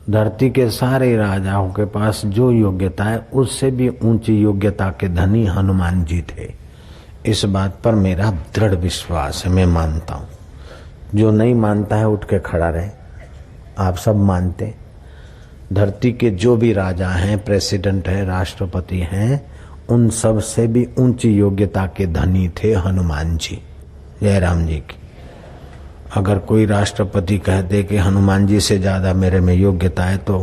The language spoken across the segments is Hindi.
धरती के सारे राजाओं के पास जो योग्यता है उससे भी ऊंची योग्यता के धनी हनुमान जी थे। इस बात पर मेरा दृढ़ विश्वास है, मैं मानता हूँ। जो नहीं मानता है उठ के खड़ा रहे। आप सब मानते, धरती के जो भी राजा हैं, प्रेसिडेंट है, राष्ट्रपति हैं, उन सब से भी ऊंची योग्यता के धनी थे हनुमान जी, जयराम जी की। अगर कोई राष्ट्रपति कह दे कि हनुमान जी से ज्यादा मेरे में योग्यता है तो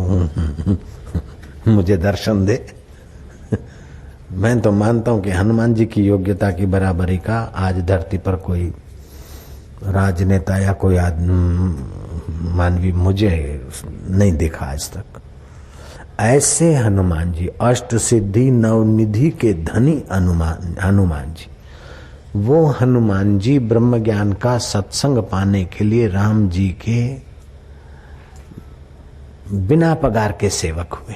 मुझे दर्शन दे। मैं तो मानता हूं कि हनुमान जी की योग्यता की बराबरी का आज धरती पर कोई राजनेता या कोई मानवी मुझे नहीं दिखा आज तक। ऐसे हनुमान जी, अष्ट सिद्धि नवनिधि के धनी हनुमान जी, वो हनुमान जी ब्रह्म ज्ञान का सत्संग पाने के लिए राम जी के बिना पगार के सेवक हुए।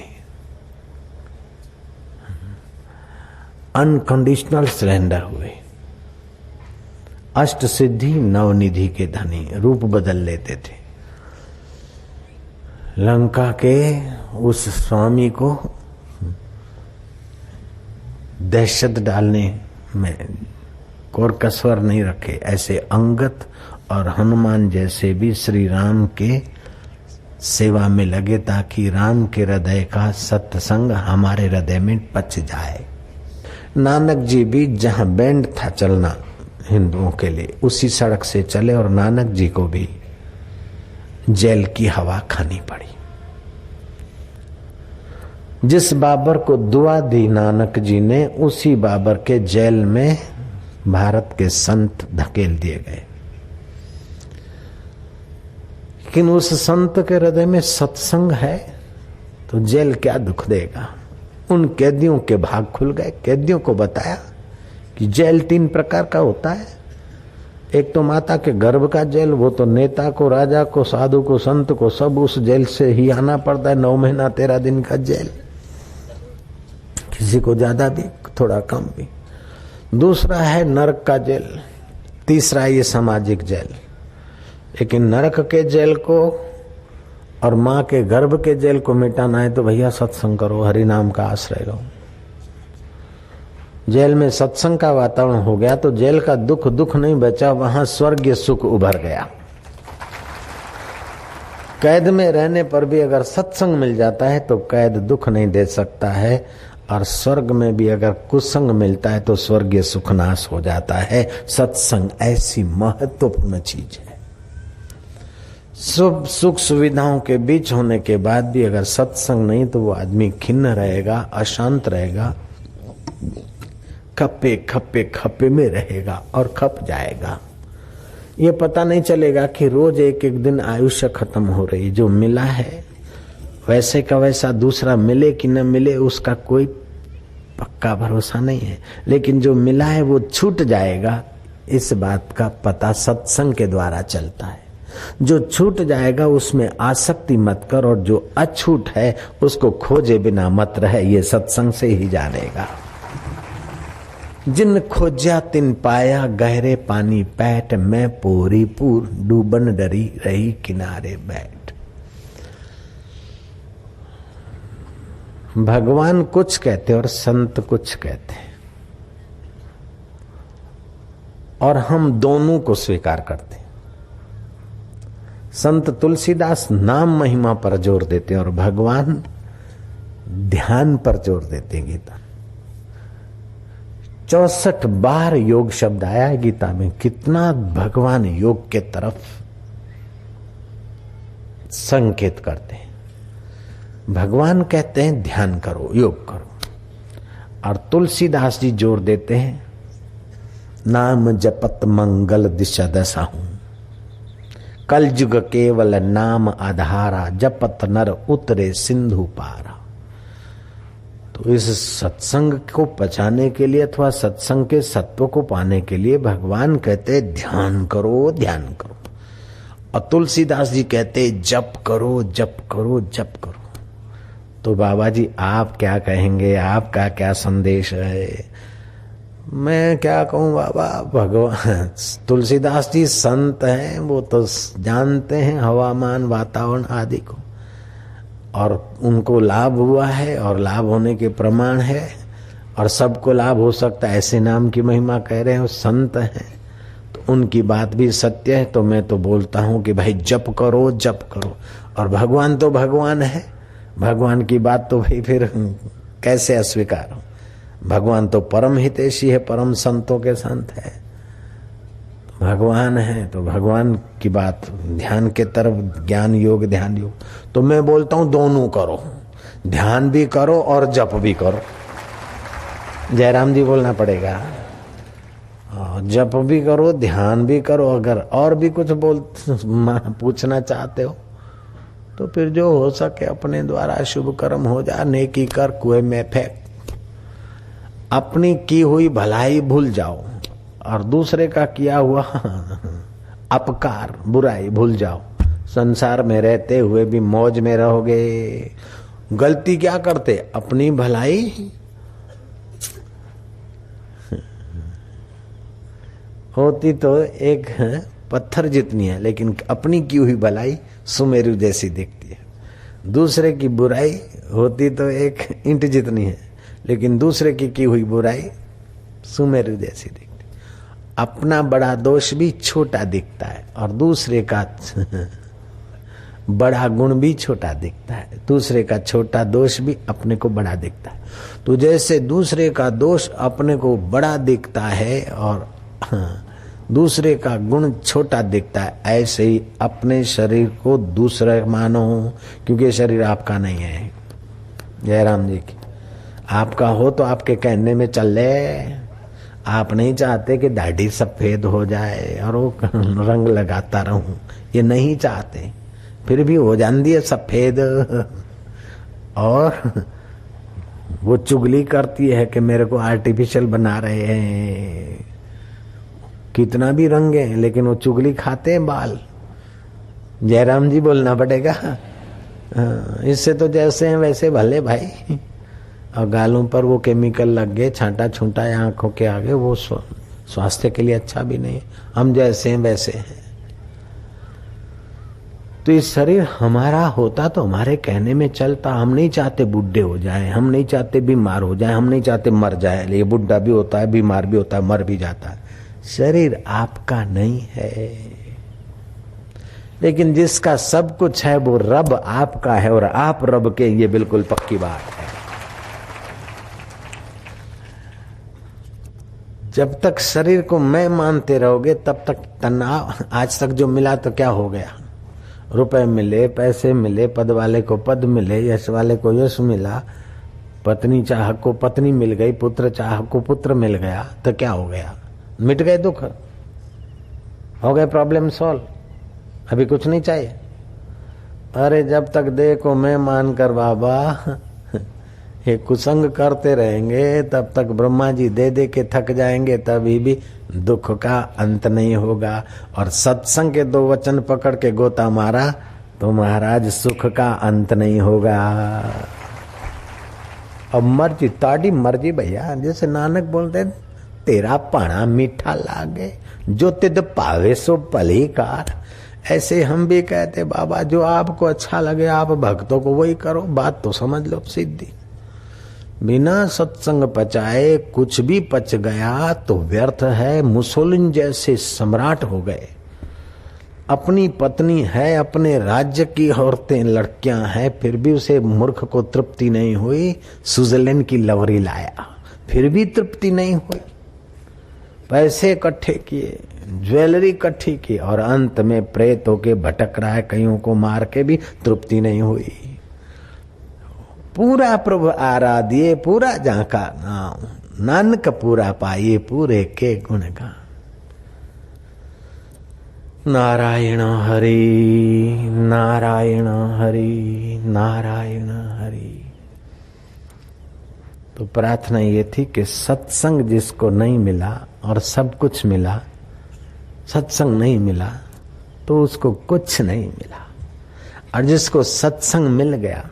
अनकंडीशनल सरेंडर हुए। अष्ट सिद्धि नवनिधि के धनी, रूप बदल लेते थे। लंका के उस स्वामी को दहशत डालने में कोर कसर नहीं रखे। ऐसे अंगत और हनुमान जैसे भी श्री राम के सेवा में लगे ताकि राम के हृदय का सत्संग हमारे हृदय में पच जाए। नानक जी भी जहां बैंड था चलना हिंदुओं के लिए, उसी सड़क से चले और नानक जी को भी जेल की हवा खानी पड़ी। जिस बाबर को दुआ दी नानक जी ने, उसी बाबर के जेल में भारत के संत धकेल दिए गए। लेकिन उस संत के हृदय में सत्संग है तो जेल क्या दुख देगा। उन कैदियों के भाग खुल गए। कैदियों को बताया कि जेल 3 प्रकार का होता है। एक तो माता के गर्भ का जेल, वो तो नेता को, राजा को, साधु को, संत को सब उस जेल से ही आना पड़ता है। 9 महीना 13 दिन का जेल, किसी को ज्यादा भी थोड़ा कम भी। दूसरा है नरक का जेल। तीसरा ये सामाजिक जेल। लेकिन नरक के जेल को और माँ के गर्भ के जेल को मिटाना है तो भैया सत्संग करो, हरि नाम का आश्रय लो। जेल में सत्संग का वातावरण हो गया तो जेल का दुख नहीं बचा, वहां स्वर्गीय सुख उभर गया। कैद में रहने पर भी अगर सत्संग मिल जाता है तो कैद दुख नहीं दे सकता है, और स्वर्ग में भी अगर कुसंग मिलता है तो स्वर्गीय सुख नाश हो जाता है। सत्संग ऐसी महत्वपूर्ण चीज है। सब सुख सुविधाओं के बीच होने के बाद भी अगर सत्संग नहीं तो वो आदमी खिन्न रहेगा, अशांत रहेगा, खप्पे खप्पे खप्पे में रहेगा और खप जाएगा। ये पता नहीं चलेगा कि रोज एक एक दिन आयुष्य खत्म हो रही। जो मिला है वैसे का वैसा दूसरा मिले कि न मिले उसका कोई पक्का भरोसा नहीं है। लेकिन जो मिला है वो छूट जाएगा, इस बात का पता सत्संग के द्वारा चलता है। जो छूट जाएगा उसमें आसक्ति मत कर, और जो अछूट है उसको खोजे बिना मत रहे, ये सत्संग से ही जानेगा। जिन खोजा तिन पाया, गहरे पानी पैठ, मैं पूरी पूर डूबन डरी रही किनारे बैठ। भगवान कुछ कहते और संत कुछ कहते, और हम दोनों को स्वीकार करते। संत तुलसीदास नाम महिमा पर जोर देते और भगवान ध्यान पर जोर देते। गीता 64 बार योग शब्द आया है गीता में। कितना भगवान योग के तरफ संकेत करते हैं। भगवान कहते हैं ध्यान करो, योग करो, और तुलसीदास जी जोर देते हैं नाम जपत मंगल दिशा दशा हूं, कलयुग केवल नाम आधारा, जपत नर उतरे सिंधु पारा। तो इस सत्संग को पचाने के लिए अथवा सत्संग के सत्व को पाने के लिए भगवान कहते ध्यान करो, ध्यान करो, और तुलसीदास जी कहते जप करो, जप करो, जप करो। तो बाबा जी आप क्या कहेंगे, आपका क्या संदेश है? मैं क्या कहूँ बाबा, भगवान तुलसीदास जी संत हैं, वो तो जानते हैं हवामान वातावरण आदि को। और उनको लाभ हुआ है और लाभ होने के प्रमाण है और सबको लाभ हो सकता है, ऐसे नाम की महिमा कह रहे हो, संत हैं तो उनकी बात भी सत्य है। तो मैं तो बोलता हूं कि भाई जप करो जप करो। और भगवान तो भगवान है, भगवान की बात तो भाई फिर कैसे अस्वीकार हो। भगवान तो परम हितैषी है, परम संतों के संत है, भगवान है तो भगवान की बात ध्यान के तरफ, ज्ञान योग ध्यान योग। तो मैं बोलता हूं दोनों करो, ध्यान भी करो और जप भी करो। जयराम जी बोलना पड़ेगा, जप भी करो ध्यान भी करो। अगर और भी कुछ पूछना चाहते हो तो फिर जो हो सके अपने द्वारा शुभ कर्म हो जा, नेकी कर कुएं में फेंक। अपनी की हुई भलाई भूल जाओ और दूसरे का किया हुआ अपकार बुराई भूल जाओ। संसार में रहते हुए भी मौज में रहोगे। गलती क्या करते? अपनी भलाई होती तो एक पत्थर जितनी है, लेकिन अपनी की हुई भलाई सुमेरु जैसी दिखती है। दूसरे की बुराई होती तो एक ईंट जितनी है, लेकिन दूसरे की हुई बुराई सुमेरु जैसी दिखती। अपना बड़ा दोष भी छोटा दिखता है और दूसरे का बड़ा गुण भी छोटा दिखता है। दूसरे का छोटा दोष भी अपने को बड़ा दिखता है। तो जैसे दूसरे का दोष अपने को बड़ा दिखता है और दूसरे का गुण छोटा दिखता है, ऐसे ही अपने शरीर को दूसरा मानो, क्योंकि शरीर आपका नहीं है। जयराम जी की आपका हो तो आपके कहने में चल ले। आप नहीं चाहते कि दाढ़ी सफेद हो जाए और वो रंग लगाता रहूं, ये नहीं चाहते, फिर भी हो जाती है सफेद। और वो चुगली करती है कि मेरे को आर्टिफिशियल बना रहे हैं। कितना भी रंगे लेकिन वो चुगली खाते हैं बाल। जयराम जी बोलना पड़ेगा, इससे तो जैसे हैं वैसे भले भाई। और गालों पर वो केमिकल लग गए, छांटा छूंटा या आंखों के आगे, वो स्वास्थ्य के लिए अच्छा भी नहीं। हम जैसे हैं वैसे हैं। तो ये शरीर हमारा होता तो हमारे कहने में चलता। हम नहीं चाहते बूढ़े हो जाए, हम नहीं चाहते बीमार हो जाए, हम नहीं चाहते मर जाए। ये बुढ़ा भी होता है, बीमार भी होता है, मर भी जाता है। शरीर आपका नहीं है, लेकिन जिसका सब कुछ है वो रब आपका है और आप रब के, ये बिल्कुल पक्की बात है। जब तक शरीर को मैं मानते रहोगे तब तक तनाव। आज तक जो मिला तो क्या हो गया? रुपए मिले, पैसे मिले, पद वाले को पद मिले, यश वाले को यश मिला, पत्नी चाह को पत्नी मिल गई, पुत्र चाह को पुत्र मिल गया, तो क्या हो गया? मिट गए दुख, हो गए प्रॉब्लम सॉल्व। अभी कुछ नहीं चाहिए। अरे जब तक देह को मैं मानकर बाबा ये कुसंग करते रहेंगे तब तक ब्रह्मा जी दे दे के थक जाएंगे, तभी भी दुख का अंत नहीं होगा। और सत्संग के 2 वचन पकड़ के गोता मारा तो महाराज सुख का अंत नहीं होगा। अब मर्जी ताड़ी मर्जी भैया, जैसे नानक बोलते तेरा पाना मीठा लागे, जो तिद पावे सो भली कार। ऐसे हम भी कहते बाबा जो आपको अच्छा लगे आप भक्तों को वही करो। बात तो समझ लो सीधी। बिना सत्संग पचाए कुछ भी पच गया तो व्यर्थ है। मुसोलिन जैसे सम्राट हो गए। अपनी पत्नी है, अपने राज्य की औरतें लड़कियां हैं, फिर भी उसे मूर्ख को तृप्ति नहीं हुई। स्विट्जरलैंड की लवरी लाया, फिर भी तृप्ति नहीं हुई। पैसे इकट्ठे किए, ज्वेलरी इकट्ठी की और अंत में प्रेत होके भटक रहा है, कईयों को मार के भी तृप्ति नहीं हुई। पूरा प्रभु आराधिए, पूरा जाका नाम, नानक पूरा पाइए, पूरे के गुणगान। नारायण हरि नारायण हरि नारायण हरि। तो प्रार्थना ये थी कि सत्संग जिसको नहीं मिला और सब कुछ मिला, सत्संग नहीं मिला तो उसको कुछ नहीं मिला। और जिसको सत्संग मिल गया,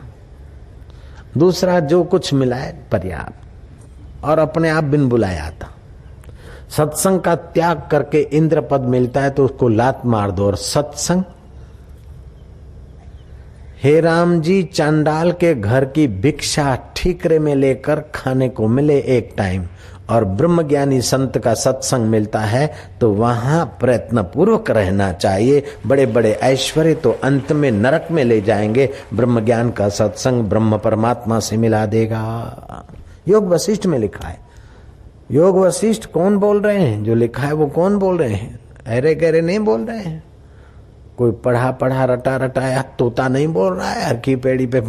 दूसरा जो कुछ मिला है पर्याप्त और अपने आप बिन बुलाया आता। सत्संग का त्याग करके इंद्र पद मिलता है तो उसको लात मार दो। और सत्संग हे राम जी, चांडाल के घर की भिक्षा ठीकरे में लेकर खाने को मिले एक टाइम, और ब्रह्मज्ञानी संत का सत्संग मिलता है तो वहां प्रयत्न पूर्वक रहना चाहिए। बड़े बड़े ऐश्वर्य तो अंत में नरक में ले जाएंगे। ब्रह्मज्ञान का सत्संग ब्रह्म परमात्मा से मिला देगा। योग वशिष्ठ में लिखा है। योग वशिष्ठ कौन बोल रहे हैं? जो लिखा है वो कौन बोल रहे हैं? अरे गहरे नहीं बोल रहे हैं। कोई पढ़ा पढ़ा रटा रटाया तोता नहीं बोल रहा है। हर की पेड़ी पे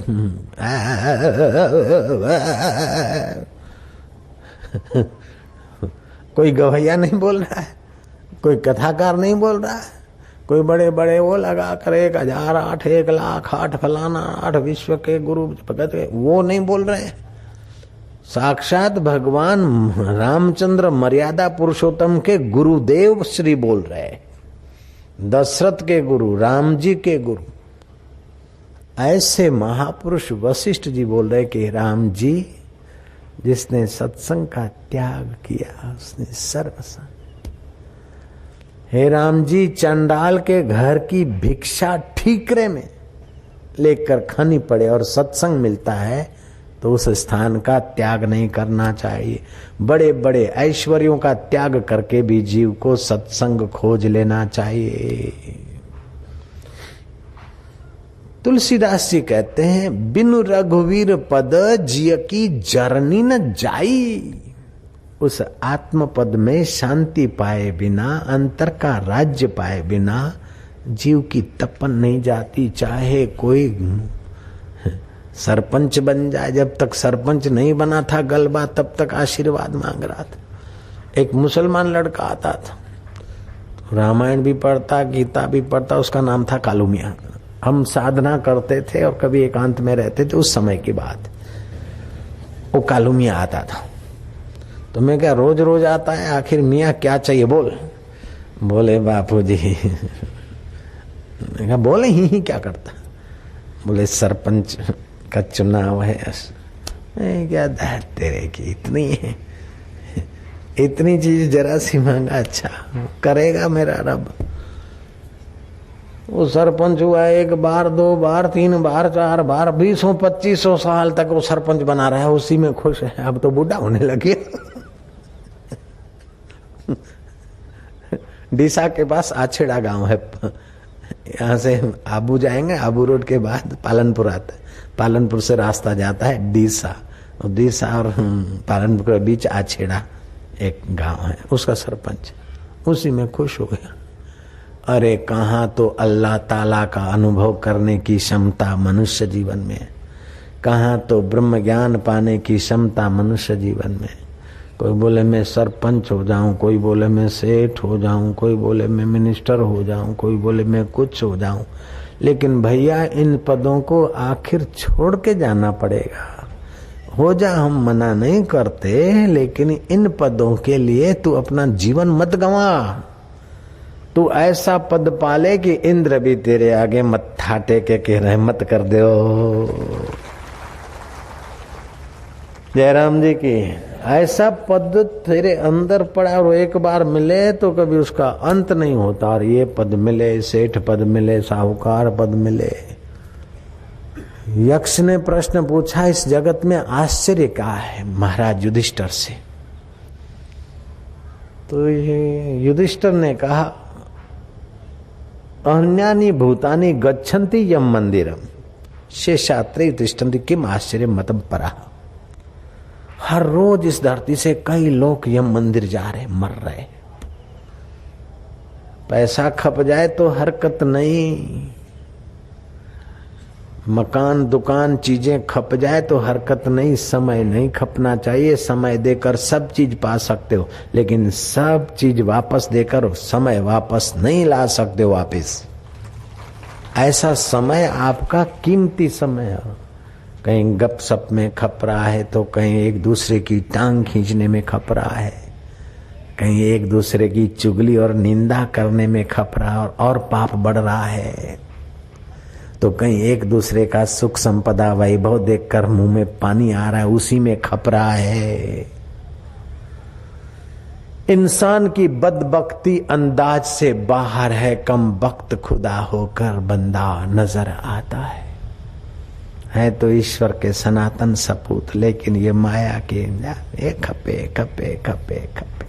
कोई गवैया नहीं बोल रहा है, कोई कथाकार नहीं बोल रहा है, कोई बड़े बड़े वो लगा कर 1000 8 1 लाख 8 फलाना 8 विश्व के गुरु भगत के वो नहीं बोल रहे हैं। साक्षात भगवान रामचंद्र मर्यादा पुरुषोत्तम के गुरुदेव श्री बोल रहे हैं। दशरथ के गुरु, राम जी के गुरु, ऐसे महापुरुष वशिष्ठ जी बोल रहे कि राम जी, जिसने सत्संग का त्याग किया उसने सर्वसंग। हे राम जी, चंडाल के घर की भिक्षा ठीकरे में लेकर खानी पड़े और सत्संग मिलता है तो उस स्थान का त्याग नहीं करना चाहिए। बड़े बड़े ऐश्वर्यों का त्याग करके भी जीव को सत्संग खोज लेना चाहिए। तुलसीदास जी कहते हैं, बिनु रघुवीर पद जिय की जरनी न जाई। उस आत्म पद में शांति पाए बिना, अंतर का राज्य पाए बिना जीव की तपन नहीं जाती। चाहे कोई सरपंच बन जाए, जब तक सरपंच नहीं बना था गलबा तब तक आशीर्वाद मांग रहा था। एक मुसलमान लड़का आता था, रामायण भी पढ़ता, गीता भी पढ़ता, उसका नाम था कालू मियां। हम साधना करते थे और कभी एकांत में रहते थे, उस समय की बात। वो कालू मियां आता था तो मैं क्या रोज रोज आता है, आखिर मियां क्या चाहिए बोल। बोले बापू जी मैं क्या बोले ही क्या करता। बोले सरपंच का चुनाव है। क्या दहर तेरे की इतनी है, इतनी चीज जरा सी मांगा, अच्छा करेगा मेरा रब। वो सरपंच हुआ 1 बार 2 बार 3 बार 4 बार 20-25 साल तक वो सरपंच बना रहा है, उसी में खुश है। अब तो बूढ़ा होने लगे। डीसा के पास आछेड़ा गांव है, यहाँ से आबू जाएंगे, आबू रोड के बाद पालनपुर आता है, पालनपुर से रास्ता जाता है डीसा, और डीसा और पालनपुर के बीच आछेड़ा एक गांव है, उसका सरपंच उसी में खुश हो गया। अरे कहाँ तो अल्लाह ताला का अनुभव करने की क्षमता मनुष्य जीवन में, कहाँ तो ब्रह्म ज्ञान पाने की क्षमता मनुष्य जीवन में। कोई बोले मैं सरपंच हो जाऊं, कोई बोले मैं सेठ हो जाऊं, कोई बोले मैं मिनिस्टर हो जाऊं, कोई बोले मैं कुछ हो जाऊं, लेकिन भैया इन पदों को आखिर छोड़ के जाना पड़ेगा। हो जा, हम मना नहीं करते, लेकिन इन पदों के लिए तू अपना जीवन मत गंवा। तू ऐसा पद पाले कि इंद्र भी तेरे आगे मत्था टेके के रहमत कर दो। जयराम जी की ऐसा पद तेरे अंदर पड़ा और एक बार मिले तो कभी उसका अंत नहीं होता। और ये पद मिले, सेठ पद मिले, साहूकार पद मिले। यक्ष ने प्रश्न पूछा, इस जगत में आश्चर्य क्या है महाराज युधिष्ठिर से? तो ये युधिष्ठिर ने कहा, अन्यानि भूतानि गच्छन्ति यम मंदिरम शेषात्रे तिष्ठन्ति किम आश्चर्य मतम परा। हर रोज इस धरती से कई लोग यम मंदिर जा रहे, मर रहे। पैसा खप जाए तो हरकत नहीं, मकान दुकान चीजें खप जाए तो हरकत नहीं, समय नहीं खपना चाहिए। समय देकर सब चीज पा सकते हो, लेकिन सब चीज वापस देकर समय वापस नहीं ला सकते हो वापस। ऐसा समय आपका कीमती समय है। कहीं गपशप में खप रहा है तो कहीं एक दूसरे की टांग खींचने में खप रहा है, कहीं एक दूसरे की चुगली और निंदा करने में खप रहा है और पाप बढ़ रहा है, तो कहीं एक दूसरे का सुख संपदा वैभव देखकर मुंह में पानी आ रहा है, उसी में खप रहा है। इंसान की बदबख्ती अंदाज से बाहर है, कम वक्त खुदा होकर बंदा नजर आता है। है तो ईश्वर के सनातन सपूत, लेकिन ये माया के ये खपे खपे खपे खपे।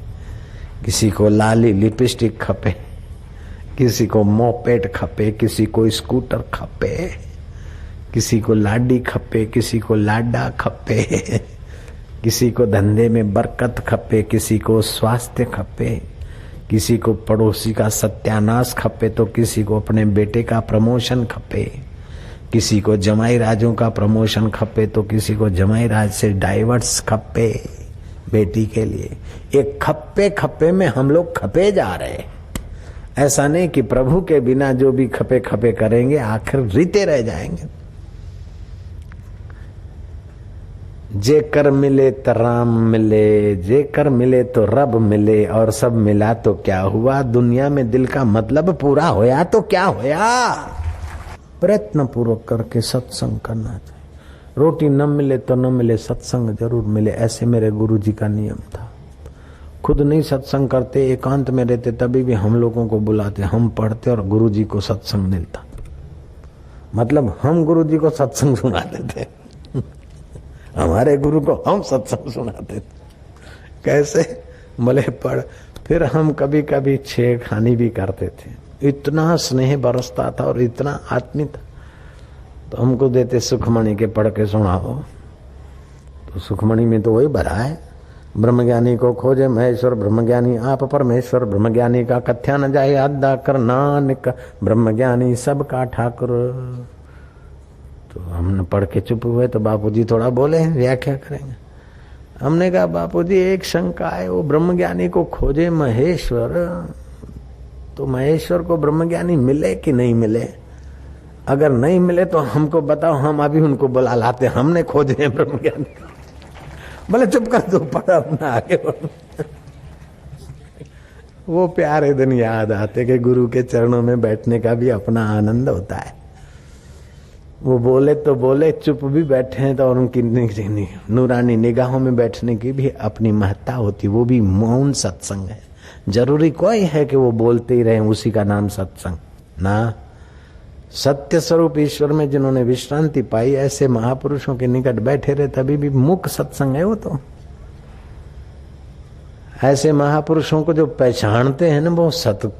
किसी को लाली लिपस्टिक खपे, किसी को मोपेड खपे, किसी को स्कूटर खपे, किसी को लाडी खपे, किसी को लाडा खपे, किसी को धंधे में बरकत खपे, किसी को स्वास्थ्य खपे, किसी को पड़ोसी का सत्यानाश खपे, तो किसी को अपने बेटे का प्रमोशन खपे, किसी को जमाई राजों का प्रमोशन खपे, तो किसी को जमाई राज से डाइवर्स खपे बेटी के लिए। एक खप्पे खप्पे में हम लोग खपे जा रहे। ऐसा नहीं कि प्रभु के बिना जो भी खपे खपे करेंगे आखिर रीते रह जाएंगे। जेकर मिले तो राम मिले, जेकर मिले तो रब मिले, और सब मिला तो क्या हुआ। दुनिया में दिल का मतलब पूरा होया तो क्या होया। प्रयत्न पूर्वक करके सत्संग करना चाहिए। रोटी न मिले तो न मिले, सत्संग जरूर मिले, ऐसे मेरे गुरुजी का नियम था। खुद नहीं सत्संग करते, एकांत में रहते, तभी भी हम लोगों को बुलाते, हम पढ़ते और गुरुजी को सत्संग मिलता। मतलब हम गुरुजी को सत्संग सुनाते थे हमारे गुरु को हम सत्संग सुनाते थे। कैसे? भले पढ़। फिर हम कभी कभी छेड़खानी भी करते थे। इतना स्नेह बरसता था और इतना आत्मीय था, तो हमको देते सुखमणि के पढ़ के सुनाओ। तो सुखमणि में तो वही भरा है, ब्रह्मज्ञानी को खोजे महेश्वर ब्रह्मज्ञानी आप परमेश्वर, ब्रह्मज्ञानी का कथ्या न जाए अदा कर नानक, ब्रह्मज्ञानी सबका ठाकुर। तो हमने पढ़ के चुप हुए, तो बापूजी थोड़ा बोले, व्याख्या करेंगे। हमने कहा बापूजी एक शंका है, वो ब्रह्मज्ञानी को खोजे महेश्वर, तो महेश्वर को ब्रह्मज्ञानी मिले कि नहीं मिले? अगर नहीं मिले तो हमको बताओ, हम अभी उनको बुला लाते, हमने खोजे हैं ब्रह्मज्ञानी। बोले चुप कर दो, पढ़ा अपना आगे बढ़ो। वो प्यारे दिन याद आते कि गुरु के चरणों में बैठने का भी अपना आनंद होता है। वो बोले तो बोले, चुप भी बैठे हैं तो, और उनकी नूरानी निगाहों में बैठने की भी अपनी महत्ता होती। वो भी मौन सत्संग है। जरूरी कोई है कि वो बोलते ही रहे, उसी का नाम सत्संग ना। सत्य स्वरूप ईश्वर में जिन्होंने विश्रांति पाई, ऐसे महापुरुषों के निकट बैठे रहे, तभी भी मुख सत्संग है वो। तो ऐसे महापुरुषों को जो पहचानते हैं ना वो सत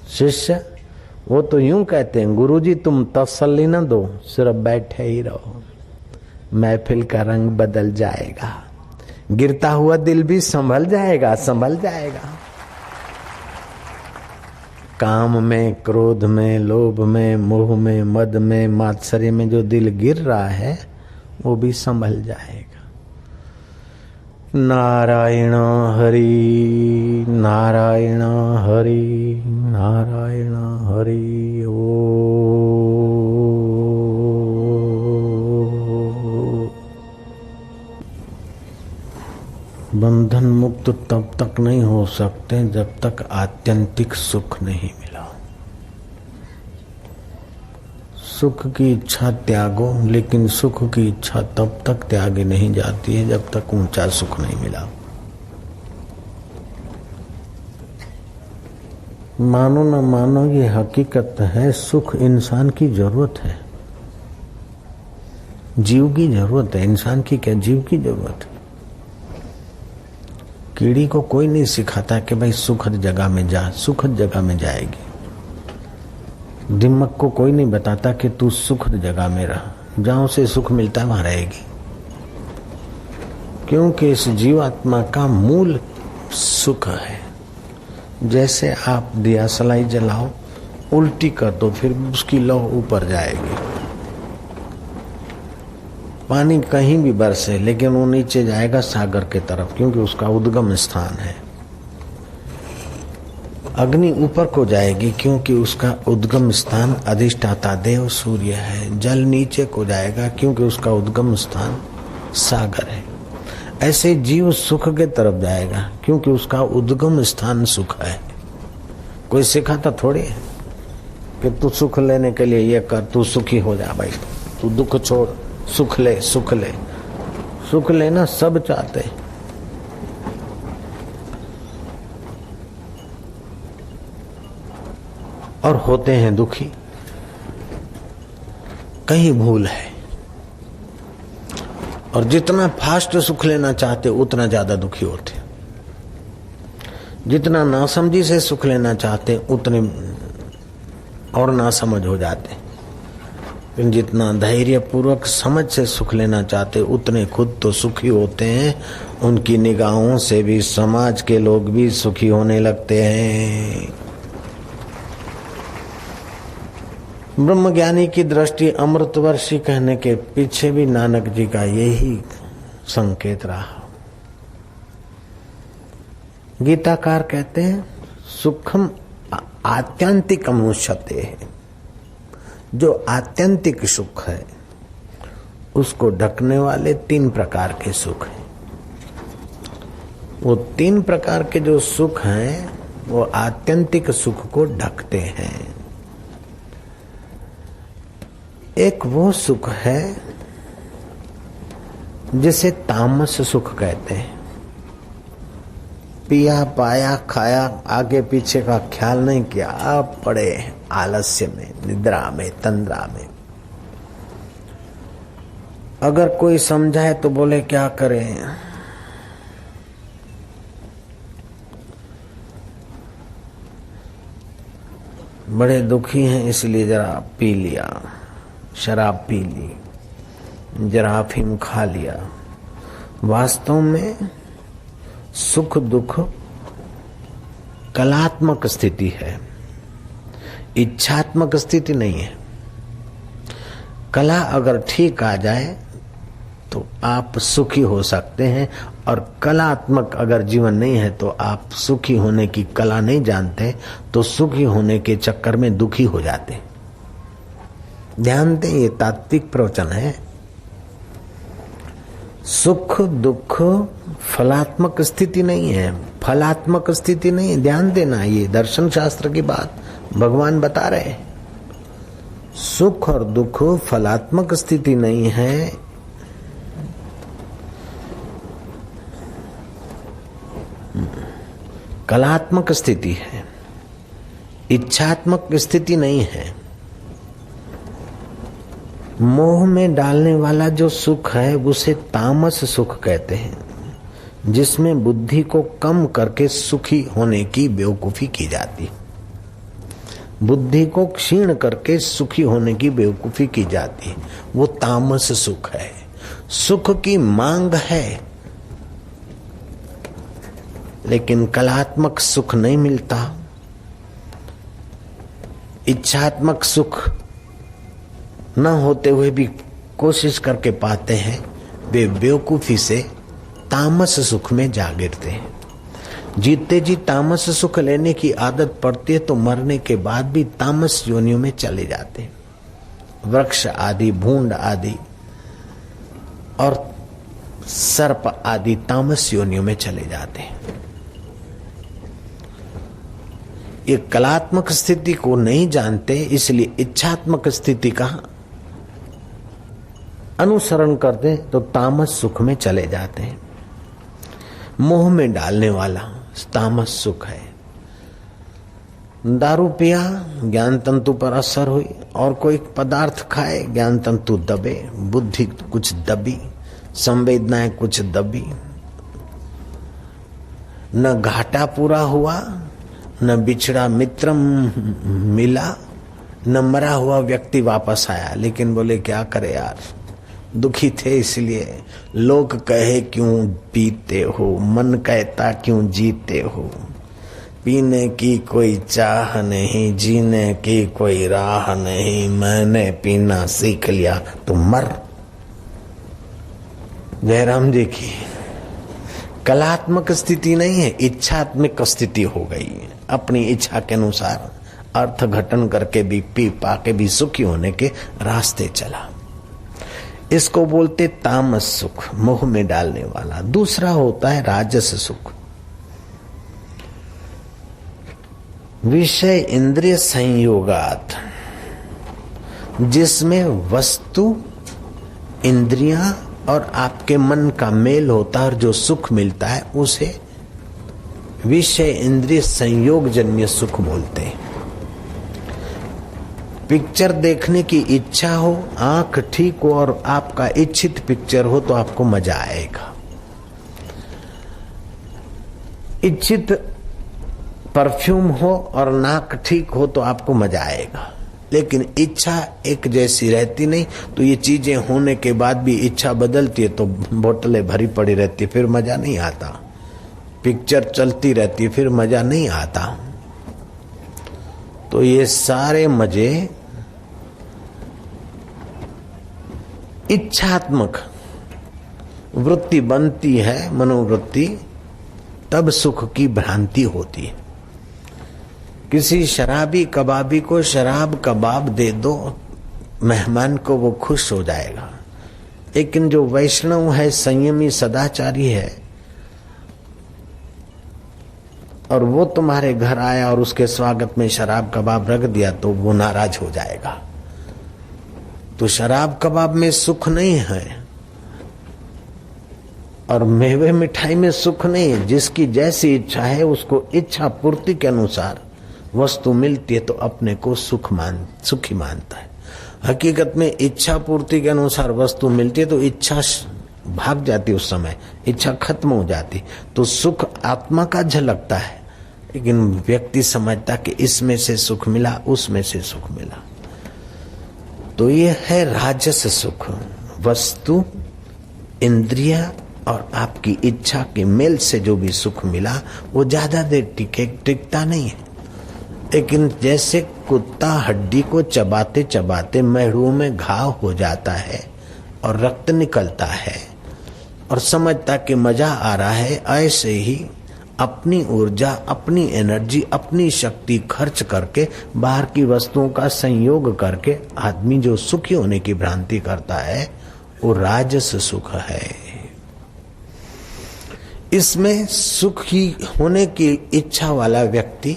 शिष्य, वो तो यूं कहते हैं, गुरुजी तुम तसल्ली न दो, सिर्फ बैठे ही रहो, महफिल का रंग बदल जाएगा, गिरता हुआ दिल भी संभल जाएगा, संभल जाएगा। काम में, क्रोध में, लोभ में, मोह में, मद में, मात्सर्य में जो दिल गिर रहा है वो भी संभल जाएगा। नारायण हरि नारायण हरि नारायण हरि। ओ बंधन मुक्त तब तक नहीं हो सकते जब तक आत्यंतिक सुख नहीं मिला। सुख की इच्छा त्यागो, लेकिन सुख की इच्छा तब तक त्यागी नहीं जाती है जब तक ऊंचा सुख नहीं मिला। मानो न मानो ये हकीकत है, सुख इंसान की जरूरत है, जीव की जरूरत है। इंसान की क्या, जीव की जरूरत है। कीड़ी को कोई नहीं सिखाता कि भाई सुखद जगह में जा, सुखद जगह में जाएगी। दिमाग को कोई नहीं बताता कि तू सुखद जगह में रह, जहां से सुख मिलता है वहां रहेगी। क्योंकि इस जीवात्मा का मूल सुख है। जैसे आप दिया सलाई जलाओ, उल्टी कर दो, फिर उसकी लौ ऊपर जाएगी। पानी कहीं भी बरसे लेकिन वो नीचे जाएगा सागर के तरफ, क्योंकि उसका उद्गम स्थान है। अग्नि ऊपर को जाएगी क्योंकि उसका उद्गम स्थान अधिष्ठाता देव सूर्य है। जल नीचे को जाएगा क्योंकि उसका उद्गम स्थान सागर है। ऐसे जीव सुख के तरफ जाएगा क्योंकि उसका उद्गम स्थान सुख है। कोई सिखाता थोड़ी है कि तू सुख लेने के लिए ये कर, तू सुखी हो जा भाई, तू दुख छोड़, सुख ले, सुख ले। सुख लेना सब चाहते हैं, और होते हैं दुखी। कहीं भूल है। और जितना फास्ट सुख लेना चाहते उतना ज्यादा दुखी होते। जितना नासमझी से सुख लेना चाहते उतने और नासमझ हो जाते। लेकिन जितना धैर्य पूर्वक समझ से सुख लेना चाहते उतने खुद तो सुखी होते हैं, उनकी निगाहों से भी समाज के लोग भी सुखी होने लगते हैं। ब्रह्मज्ञानी की दृष्टि अमृतवर्षी कहने के पीछे भी नानक जी का यही संकेत रहा। गीताकार कहते हैं सुखम आत्यंतिक अमुष्यते है, जो आत्यंतिक सुख है उसको ढकने वाले 3 प्रकार के सुख हैं। वो 3 प्रकार के जो सुख हैं वो आत्यंतिक सुख को ढकते हैं। एक वो सुख है जिसे तामस सुख कहते हैं। पिया पाया खाया, आगे पीछे का ख्याल नहीं किया, अब पड़े आलस्य में, निद्रा में, तंद्रा में। अगर कोई समझाए तो बोले क्या करें, बड़े दुखी हैं इसलिए जरा पी लिया, शराब पी ली, जरा अफीम खा लिया। वास्तव में सुख दुख कलात्मक स्थिति है, इच्छात्मक स्थिति नहीं है। कला अगर ठीक आ जाए तो आप सुखी हो सकते हैं, और कलात्मक अगर जीवन नहीं है तो आप सुखी होने की कला नहीं जानते, तो सुखी होने के चक्कर में दुखी हो जाते। ध्यान दें, ये तात्विक प्रवचन है। सुख दुख फलात्मक स्थिति नहीं है, फलात्मक स्थिति नहीं है। ध्यान देना, ये दर्शन शास्त्र की बात भगवान बता रहे हैं। सुख और दुख फलात्मक स्थिति नहीं है, कलात्मक स्थिति है, इच्छात्मक स्थिति नहीं है। मोह में डालने वाला जो सुख है उसे तामस सुख कहते हैं, जिसमें बुद्धि को कम करके सुखी होने की बेवकूफी की जाती। बुद्धि को क्षीण करके सुखी होने की बेवकूफी की जाती, वो तामस सुख है। सुख की मांग है लेकिन कलात्मक सुख नहीं मिलता, इच्छात्मक सुख न होते हुए भी कोशिश करके पाते हैं, वे बेवकूफी से तामस सुख में जा गिरते हैं। जीते जी तामस सुख लेने की आदत पड़ती है तो मरने के बाद भी तामस योनियों में चले जाते हैं। वृक्ष आदि, भूंड आदि और सर्प आदि तामस योनियों में चले जाते हैं। ये कलात्मक स्थिति को नहीं जानते, इसलिए इच्छात्मक स्थिति का अनुसरण करते तो तामस सुख में चले जाते हैं। मोह में डालने वाला तामस सुख है। दारू पिया, ज्ञान तंतु पर असर हुई, और कोई पदार्थ खाए, ज्ञान तंतु दबे, बुद्धि कुछ दबी, संवेदनाएं कुछ दबी, न घाटा पूरा हुआ, न बिछड़ा मित्र मिला, न मरा हुआ व्यक्ति वापस आया। लेकिन बोले क्या करे यार, दुखी थे इसलिए। लोग कहे क्यों पीते हो, मन कहता क्यों जीते हो। पीने की कोई चाह नहीं, जीने की कोई राह नहीं, मैंने पीना सीख लिया तो मर। जयराम जी की कलात्मक स्थिति नहीं है, इच्छात्मक स्थिति हो गई। अपनी इच्छा के अनुसार अर्थ घटन करके भी पी पाके भी सुखी होने के रास्ते चला। इसको बोलते तामस सुख, मोह में डालने वाला। दूसरा होता है राजस सुख, विषय इंद्रिय संयोगात, जिसमें वस्तु, इंद्रियां और आपके मन का मेल होता है, और जो सुख मिलता है उसे विषय इंद्रिय संयोग जन्य सुख बोलते हैं। पिक्चर देखने की इच्छा हो, आंख ठीक हो और आपका इच्छित पिक्चर हो तो आपको मजा आएगा। इच्छित परफ्यूम हो और नाक ठीक हो तो आपको मजा आएगा। लेकिन इच्छा एक जैसी रहती नहीं, तो ये चीजें होने के बाद भी इच्छा बदलती है तो बोतलें भरी पड़ी रहती, फिर मजा नहीं आता। पिक्चर चलती रहती है, फिर मजा नहीं आता। तो ये सारे मजे इच्छात्मक वृत्ति बनती है, मनोवृत्ति, तब सुख की भ्रांति होती है। किसी शराबी कबाबी को शराब कबाब दे दो, मेहमान को वो खुश हो जाएगा। लेकिन जो वैष्णव है, संयमी सदाचारी है, और वो तुम्हारे घर आया और उसके स्वागत में शराब कबाब रख दिया तो वो नाराज हो जाएगा। तो शराब कबाब में सुख नहीं है और मेवे मिठाई में सुख नहीं है। जिसकी जैसी इच्छा है उसको इच्छा पूर्ति के अनुसार वस्तु मिलती है तो अपने को सुखी मानता है। हकीकत में इच्छा पूर्ति के अनुसार वस्तु मिलती है तो इच्छा भाग जाती, उस समय इच्छा खत्म हो जाती, तो सुख आत्मा का झलकता है। लेकिन व्यक्ति समझता कि इसमें से सुख मिला, उसमें से सुख मिला। तो ये है राजस सुख। वस्तु, इंद्रिय और आपकी इच्छा के मेल से जो भी सुख मिला वो ज्यादा देर टिकता नहीं है। लेकिन जैसे कुत्ता हड्डी को चबाते चबाते मेड़ुओं में घाव हो जाता है और रक्त निकलता है और समझता कि मजा आ रहा है, ऐसे ही अपनी ऊर्जा, अपनी एनर्जी, अपनी शक्ति खर्च करके बाहर की वस्तुओं का संयोग करके आदमी जो सुखी होने की भ्रांति करता है वो राजस सुख है। इसमें सुखी होने की इच्छा वाला व्यक्ति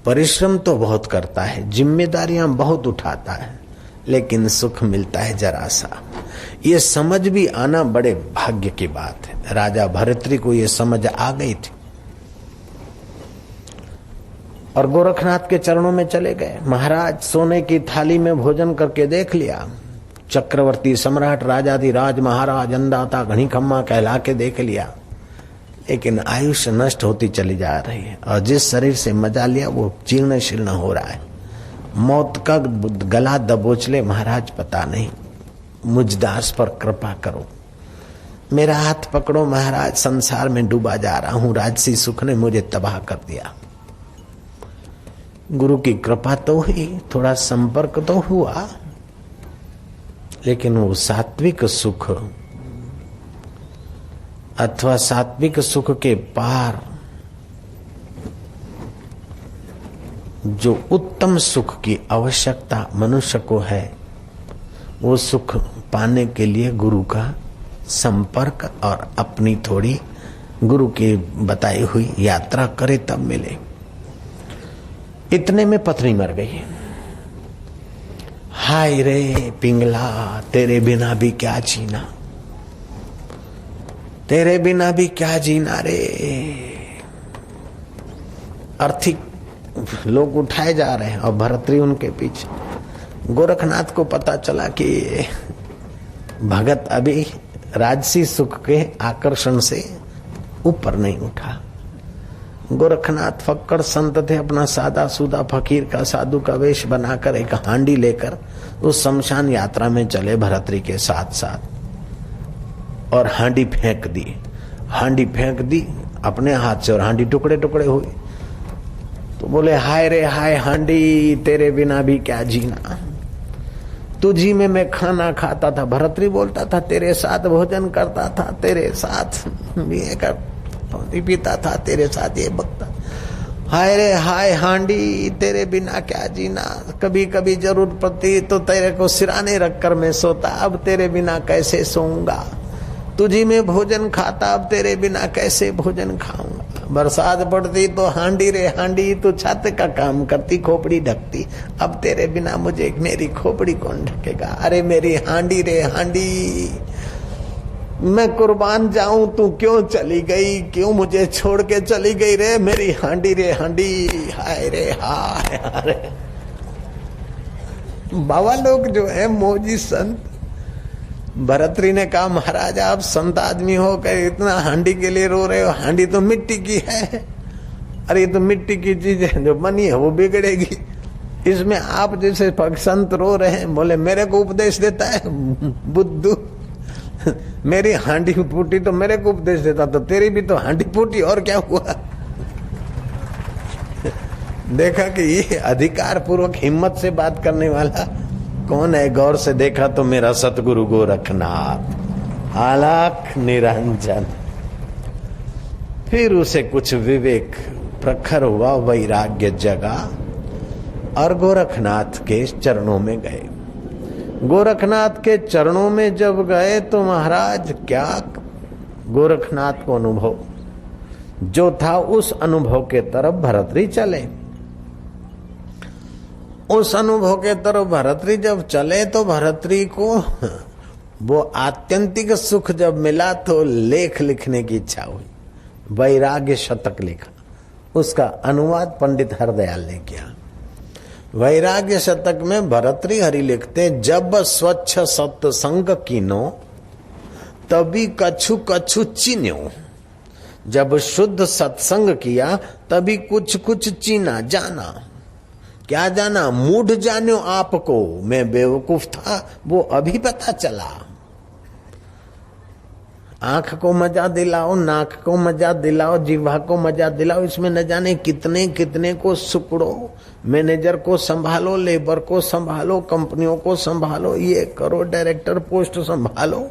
परिश्रम तो बहुत करता है, जिम्मेदारियां बहुत उठाता है, लेकिन सुख मिलता है जरा सा। ये समझ भी आना बड़े भाग्य की बात है। राजा भरतरी को ये समझ आ गई थी और गोरखनाथ के चरणों में चले गए। महाराज सोने की थाली में भोजन करके देख लिया। चक्रवर्ती सम्राट राजाधिराज महाराज अन्नदाता घनी खम्मा कहला के देख लिया, लेकिन आयुष्य नष्ट होती चली जा रही है और जिस शरीर से मजा लिया वो जीर्ण शीर्ण हो रहा है। मौत का गला दबोच ले महाराज, पता नहीं, मुझ दास पर कृपा करो, मेरा हाथ पकड़ो महाराज, संसार में डूबा जा रहा हूं, राजसी सुख ने मुझे तबाह कर दिया। गुरु की कृपा तो हुई, थोड़ा संपर्क तो हुआ, लेकिन वो सात्विक सुख अथवा सात्विक सुख के पार जो उत्तम सुख की आवश्यकता मनुष्य को है, वो सुख पाने के लिए गुरु का संपर्क और अपनी थोड़ी गुरु की बताई हुई यात्रा करे तब मिले। इतने में पत्नी मर गई। हाय रे पिंगला, तेरे बिना भी क्या जीना, तेरे बिना भी क्या जीना रे। अर्थी लोग उठाए जा रहे हैं और भरतरी उनके पीछे। गोरखनाथ को पता चला कि भगत अभी राजसी सुख के आकर्षण से ऊपर नहीं उठा। गोरखनाथ फक्कड़ संत थे, अपना सादा सूदा फकीर का साधु का वेश बनाकर एक हांडी लेकर उस शमशान यात्रा में चले भरतरी के साथ साथ और हांडी फेंक दी। हांडी फेंक दी अपने हाथ से और हांडी टुकड़े टुकड़े हुई। तो बोले हाय रे हाय हांडी, तेरे बिना भी क्या जीना, तुझी में मैं खाना खाता था। भरतरी बोलता था तेरे साथ भोजन करता था, तेरे साथ ये कर पीता था, तेरे साथ ये बकता। हाय रे हाय हांडी, तेरे बिना क्या जीना, कभी कभी जरूरत पड़ती तो तेरे को सिराने रखकर मैं सोता, अब तेरे बिना कैसे सोऊंगा। तुझी में भोजन खाता, अब तेरे बिना कैसे भोजन खाऊंगा। बरसात पड़ती तो हांडी रे हांडी, तू छत का काम करती, खोपड़ी ढकती, अब तेरे बिना मुझे मेरी खोपड़ी कौन ढकेगा। अरे मेरी हांडी रे हांडी, मैं कुर्बान जाऊं, तू क्यों चली गई, क्यों मुझे छोड़ के चली गई रे मेरी हांडी रे हांडी। हाय रे हाय। अरे बाबा लोग जो है मोजी संत, भरतरी ने कहा महाराज आप संत आदमी हो कर इतना हांडी के लिए रो रहे हो, हांडी तो मिट्टी की है। अरे ये तो मिट्टी की चीज है, जो बनी है वो बिगड़ेगी, इसमें आप जैसे संत रो रहे हैं। बोले मेरे को उपदेश देता है बुद्धू, मेरी हांडी फूटी तो मेरे को उपदेश देता, तो तेरी भी तो हांडी फूटी, और क्या हुआ। देखा कि ये अधिकार पूर्वक हिम्मत से बात करने वाला कौन है। गौर से देखा तो मेरा सतगुरु गोरखनाथ आलाख निरंजन। फिर उसे कुछ विवेक प्रखर हुआ, वैराग्य जगा और गोरखनाथ के चरणों में गए। गोरखनाथ के चरणों में जब गए तो महाराज क्या गोरखनाथ को अनुभव जो था, उस अनुभव के तरफ भरतरी चले। उस अनुभव के तरफ भरतरी जब चले तो भरतरी को वो आत्यंतिक सुख जब मिला तो लेख लिखने की इच्छा हुई, वैराग्य शतक लिखा। उसका अनुवाद पंडित हरदयाल ने किया। वैराग्य शतक में भरतरी हरि लिखते, जब स्वच्छ सत्संग कीनो तभी कछु कछु चिन्यो। जब शुद्ध सत्संग किया तभी कुछ कुछ चीना जाना। क्या जाना? मूढ़ जानो आपको, मैं बेवकूफ था वो अभी पता चला। आंख को मजा दिलाओ, नाक को मजा दिलाओ, जीवा को मजा दिलाओ, इसमें न जाने कितने कितने को सुकड़ो। मैनेजर को संभालो, लेबर को संभालो, कंपनियों को संभालो, ये करो, डायरेक्टर पोस्ट संभालो।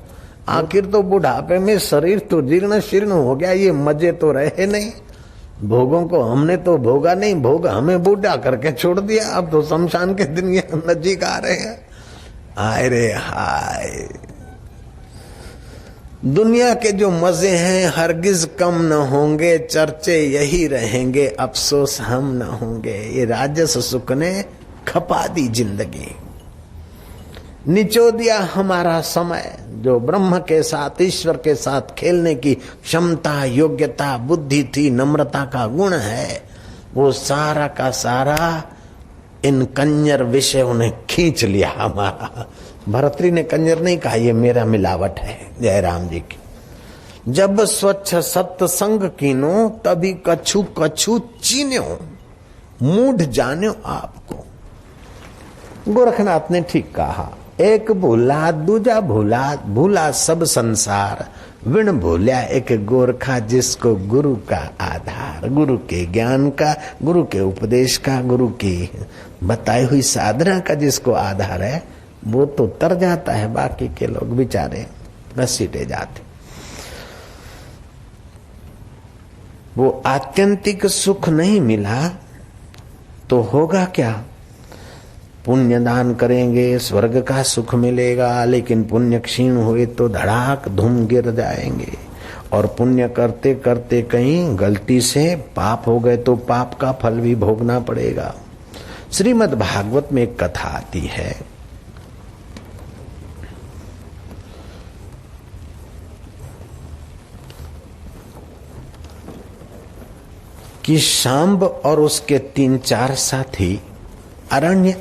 आखिर तो बुढ़ापे में शरीर तो जीर्ण शीर्ण हो गया, ये मजे तो रहे नहीं। भोगों को हमने तो भोगा नहीं, भोग हमें बूढ़ा करके छोड़ दिया। अब तो शमशान के दिन ये नजीक आ रहे हैं। हाय रे हाय, दुनिया के जो मजे हैं हरगिज कम न होंगे, चर्चे यही रहेंगे, अफसोस हम न होंगे। ये राजस सुख ने खपा दी जिंदगी, निचो दिया हमारा समय। जो ब्रह्म के साथ, ईश्वर के साथ खेलने की क्षमता, योग्यता, बुद्धि थी, नम्रता का गुण है, वो सारा का सारा इन कंजर विषयों ने खींच लिया हमारा। भरतरी ने कंजर नहीं कहा, ये मेरा मिलावट है। जयराम जी की। जब स्वच्छ सत्संग कीनो तभी कछु कछु चीन्यो, मूढ़ जान्यो आपको। गोरखनाथ ने ठीक कहा, एक भूला दूजा भूला, भूला सब संसार, विण भूल्या एक गोरखा जिसको गुरु का आधार। गुरु के ज्ञान का, गुरु के उपदेश का, गुरु की बताई हुई साधना का जिसको आधार है वो तो तर जाता है, बाकी के लोग बेचारे घसीटे जाते। वो आत्यंतिक सुख नहीं मिला तो होगा क्या? पुण्य दान करेंगे, स्वर्ग का सुख मिलेगा, लेकिन पुण्य क्षीण हुए तो धड़ाक धूम गिर जाएंगे। और पुण्य करते करते कहीं गलती से पाप हो गए तो पाप का फल भी भोगना पड़ेगा। श्रीमद् भागवत में एक कथा आती है, कि शांब और उसके 3-4 साथी अरण्य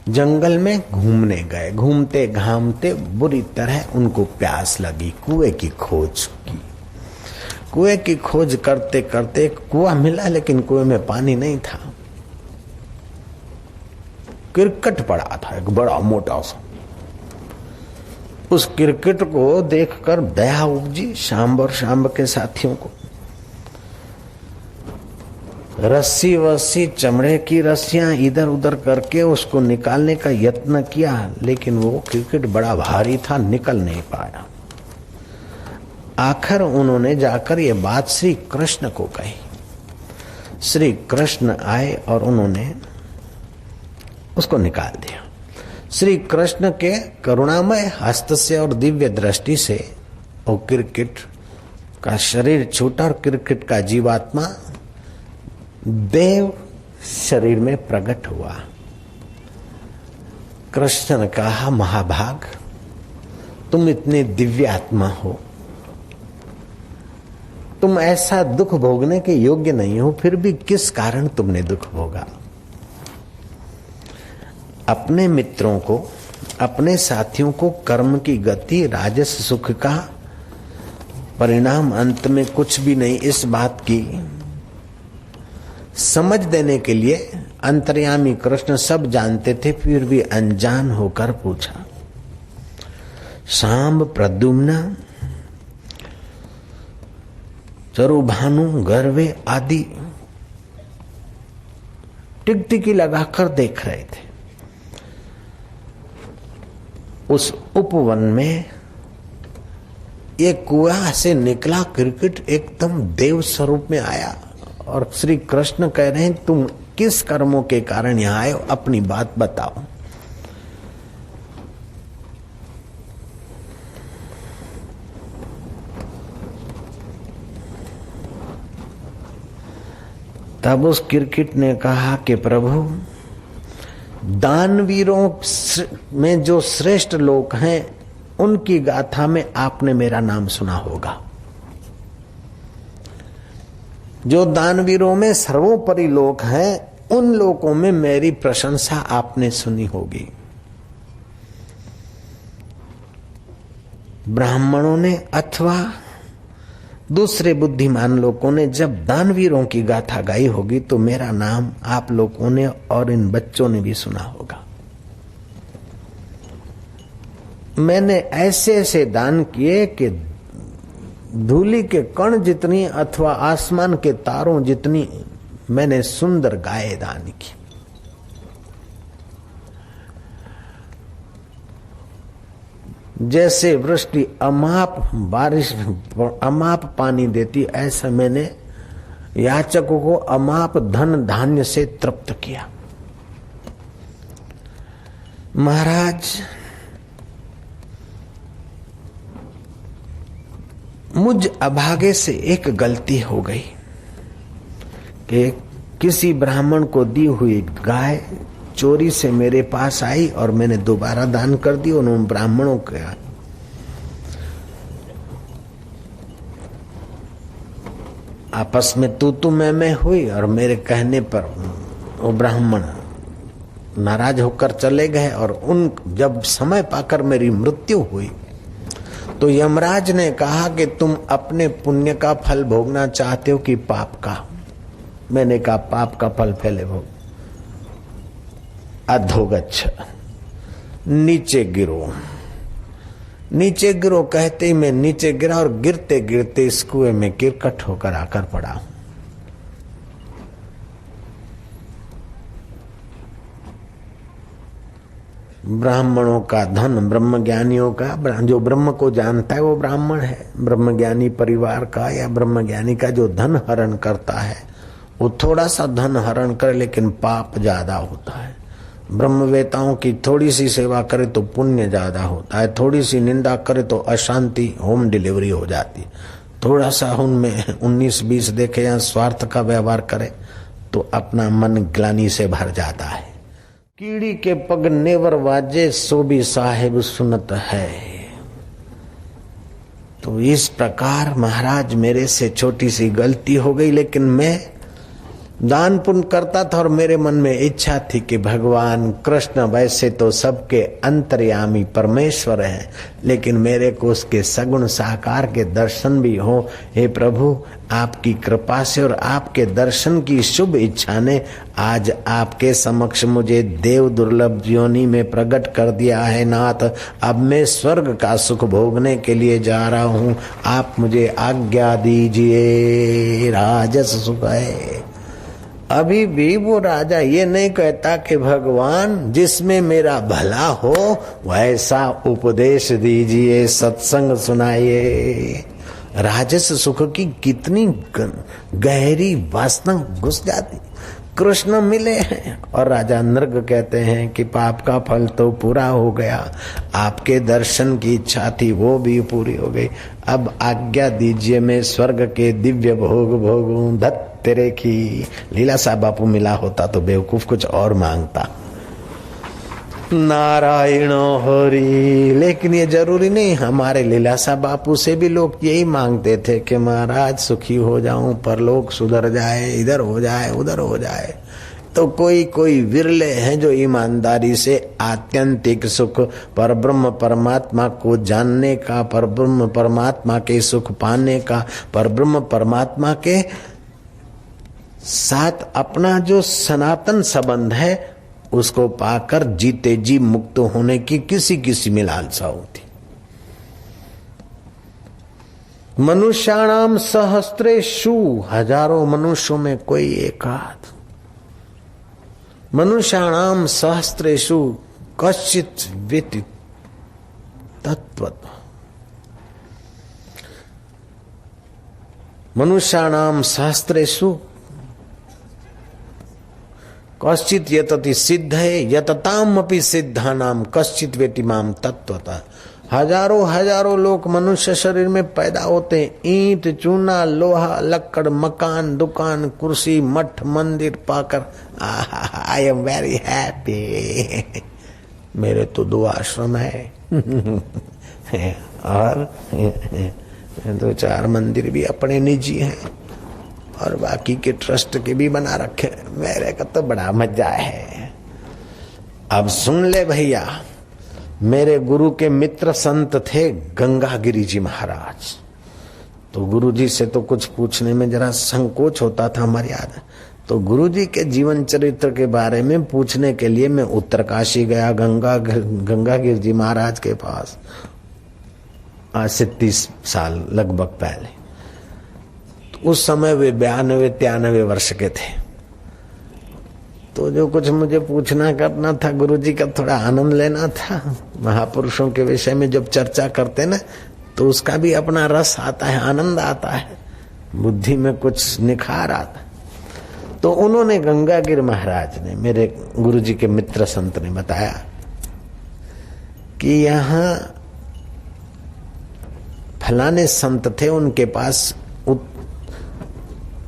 जंगल में घूमने गए। घूमते घामते बुरी तरह उनको प्यास लगी, कुएं की खोज की। कुएं की खोज करते करते एक कुआं मिला, लेकिन कुएं में पानी नहीं था। क्रिकेट पड़ा था एक बड़ा मोटा सा। उस क्रिकेट को देखकर दया उपजी शांब और शांब के साथियों को। रस्सी वस्सी, चमड़े की रस्सियां इधर उधर करके उसको निकालने का यत्न किया, लेकिन वो क्रिकेट बड़ा भारी था, निकल नहीं पाया। आखिर उन्होंने जाकर ये बात श्री कृष्ण को कही। श्री कृष्ण आए और उन्होंने उसको निकाल दिया। श्री कृष्ण के करुणामय हस्त से और दिव्य दृष्टि से वो क्रिकेट का शरीर छूटा और क्रिकेट का जीवात्मा देव शरीर में प्रकट हुआ। कृष्ण ने कहा, महाभाग, तुम इतने दिव्य आत्मा हो, तुम ऐसा दुख भोगने के योग्य नहीं हो, फिर भी किस कारण तुमने दुख भोगा? अपने मित्रों को, अपने साथियों को कर्म की गति, राजस सुख का परिणाम अंत में कुछ भी नहीं, इस बात की समझ देने के लिए अंतर्यामी कृष्ण सब जानते थे, फिर भी अनजान होकर पूछा, सांब, प्रद्युम्न, चरुभानु, गर्वे आदि टिकटिकी लगाकर देख रहे थे। उस उपवन में एक कुआं से निकला क्रिकेट एकदम देव स्वरूप में आया और श्री कृष्ण कह रहे हैं, तुम किस कर्मों के कारण यहां आए हो, अपनी बात बताओ। तब उस क्रिकेट ने कहा कि प्रभु, दानवीरों में जो श्रेष्ठ लोग हैं उनकी गाथा में आपने मेरा नाम सुना होगा। जो दानवीरों में सर्वोपरि लोग हैं उन लोगों में मेरी प्रशंसा आपने सुनी होगी। ब्राह्मणों ने अथवा दूसरे बुद्धिमान लोगों ने जब दानवीरों की गाथा गाई होगी तो मेरा नाम आप लोगों ने और इन बच्चों ने भी सुना होगा। मैंने ऐसे ऐसे दान किए कि धूलि के कण जितनी अथवा आसमान के तारों जितनी मैंने सुंदर गायें दान की। जैसे वृष्टि अमाप बारिश अमाप पानी देती, ऐसा मैंने याचकों को अमाप धन धान्य से तृप्त किया। महाराज, मुझ अभागे से एक गलती हो गई कि किसी ब्राह्मण को दी हुई गाय चोरी से मेरे पास आई और मैंने दोबारा दान कर दी। उन ब्राह्मणों का आपस में तू मैं हुई और मेरे कहने पर वो ब्राह्मण नाराज होकर चले गए और उन जब समय पाकर मेरी मृत्यु हुई तो यमराज ने कहा कि तुम अपने पुण्य का फल भोगना चाहते हो कि पाप का? मैंने कहा पाप का फल पहले भोग। अधोगच्छ, नीचे गिरो। नीचे गिरो कहते ही मैं नीचे गिरा और गिरते गिरते इस कुएं में किरकट होकर आकर पड़ा। ब्राह्मणों का धन, ब्रह्मज्ञानियों का, जो ब्रह्म को जानता है वो ब्राह्मण है। ब्रह्मज्ञानी परिवार का या ब्रह्मज्ञानी का जो धन हरण करता है वो थोड़ा सा धन हरण करे लेकिन पाप ज्यादा होता है। ब्रह्मवेताओं की थोड़ी सी सेवा करे तो पुण्य ज्यादा होता है, थोड़ी सी निंदा करे तो अशांति होम डिलीवरी हो जाती। थोड़ा सा उनमें 19-20 देखे या स्वार्थ का व्यवहार करे तो अपना मन ग्लानि से भर जाता है। कीड़ी के पग नेवर वाजे सो भी साहिब सुनत है। तो इस प्रकार महाराज मेरे से छोटी सी गलती हो गई, लेकिन मैं दान पुण्य करता था और मेरे मन में इच्छा थी कि भगवान कृष्ण वैसे तो सबके अंतर्यामी परमेश्वर हैं, लेकिन मेरे को उसके सगुण साकार के दर्शन भी हो। हे प्रभु, आपकी कृपा से और आपके दर्शन की शुभ इच्छा ने आज आपके समक्ष मुझे देव दुर्लभ योनि में प्रकट कर दिया है। नाथ, अब मैं स्वर्ग का सुख भोगने के लिए जा रहा हूँ, आप मुझे आज्ञा दीजिए। राजस सुख है। अभी भी वो राजा ये नहीं कहता कि भगवान जिसमें मेरा भला हो वैसा उपदेश दीजिए, सत्संग सुनाइए। राजस सुख की कितनी गहरी वासना घुस जाती। कृष्ण मिले हैं और राजा नृग कहते हैं कि पाप का फल तो पूरा हो गया, आपके दर्शन की इच्छा थी वो भी पूरी हो गई। अब आज्ञा दीजिए मैं स्वर्ग के दिव्य भोग भोगूं। धत तेरे की लीला साहब बापू मिला होता तो बेवकूफ कुछ और मांगता। नारायण हरि। लेकिन ये जरूरी नहीं, हमारे लीलासा बापू से भी लोग यही मांगते थे कि महाराज सुखी हो जाऊं, परलोक सुधर जाए, इधर हो जाए उधर हो जाए। तो कोई कोई विरले हैं जो ईमानदारी से आत्यंतिक सुख परब्रह्म परमात्मा को जानने का, परब्रह्म परमात्मा के सुख पाने का, परब्रह्म परमात्मा के साथ अपना जो सनातन संबंध है उसको पाकर जीते जी मुक्त होने की किसी किसी में लालसा होती। मनुष्याणाम सहस्रेषु, हजारों मनुष्यों में कोई एकाध, मनुष्याणाम सहस्रेषु कश्चित् वेति तत्वतः, मनुष्याणाम सहस्रेषु कश्चित् यतति सिद्धये यतताम अपि सिद्धानाम कश्चित् वेति माम तत्वतः। हजारों हजारों लोग मनुष्य शरीर में पैदा होते हैं, ईंट चूना लोहा लक्कड़ मकान दुकान कुर्सी मठ मंदिर पाकर आई एम वेरी हैप्पी, मेरे तो 2 आश्रम है और 2-4 मंदिर भी अपने निजी हैं और बाकी के ट्रस्ट के भी बना रखे, मेरे का तो बड़ा मजा है। अब सुन ले भैया, मेरे गुरु के मित्र संत थे गंगागिरी जी महाराज। तो गुरु जी से तो कुछ पूछने में जरा संकोच होता था मर्यादा, तो गुरु जी के जीवन चरित्र के बारे में पूछने के लिए मैं उत्तरकाशी गया गंगागिरी जी महाराज के पास, आज से 30 साल लगभग पहले। तो उस समय वे 92-93 वर्ष के थे। तो जो कुछ मुझे पूछना करना था, गुरुजी का थोड़ा आनंद लेना था। महापुरुषों के विषय में जब चर्चा करते ना तो उसका भी अपना रस आता है, आनंद आता है, बुद्धि में कुछ निखार आता। तो उन्होंने गंगागिर महाराज ने, मेरे गुरुजी के मित्र संत ने बताया कि यहाँ फलाने संत थे, उनके पास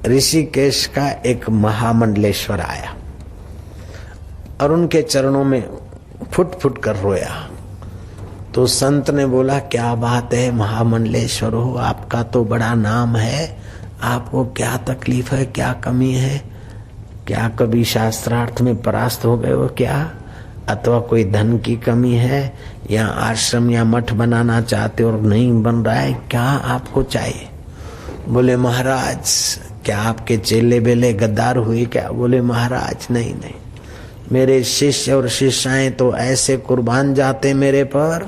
ऋषिकेश का एक महामंडलेश्वर आया और उनके चरणों में फुट फुट कर रोया। तो संत ने बोला, क्या बात है महामंडलेश्वर हो, आपका तो बड़ा नाम है, आपको क्या तकलीफ है, क्या कमी है, क्या कभी शास्त्रार्थ में परास्त हो गए हो क्या, अथवा कोई धन की कमी है, या आश्रम या मठ बनाना चाहते और नहीं बन रहा है, क्या आपको चाहिए? बोले महाराज क्या आपके चेले बेले गद्दार हुए क्या? बोले महाराज नहीं नहीं, मेरे शिष्य और शिष्याएं तो ऐसे कुर्बान जाते मेरे पर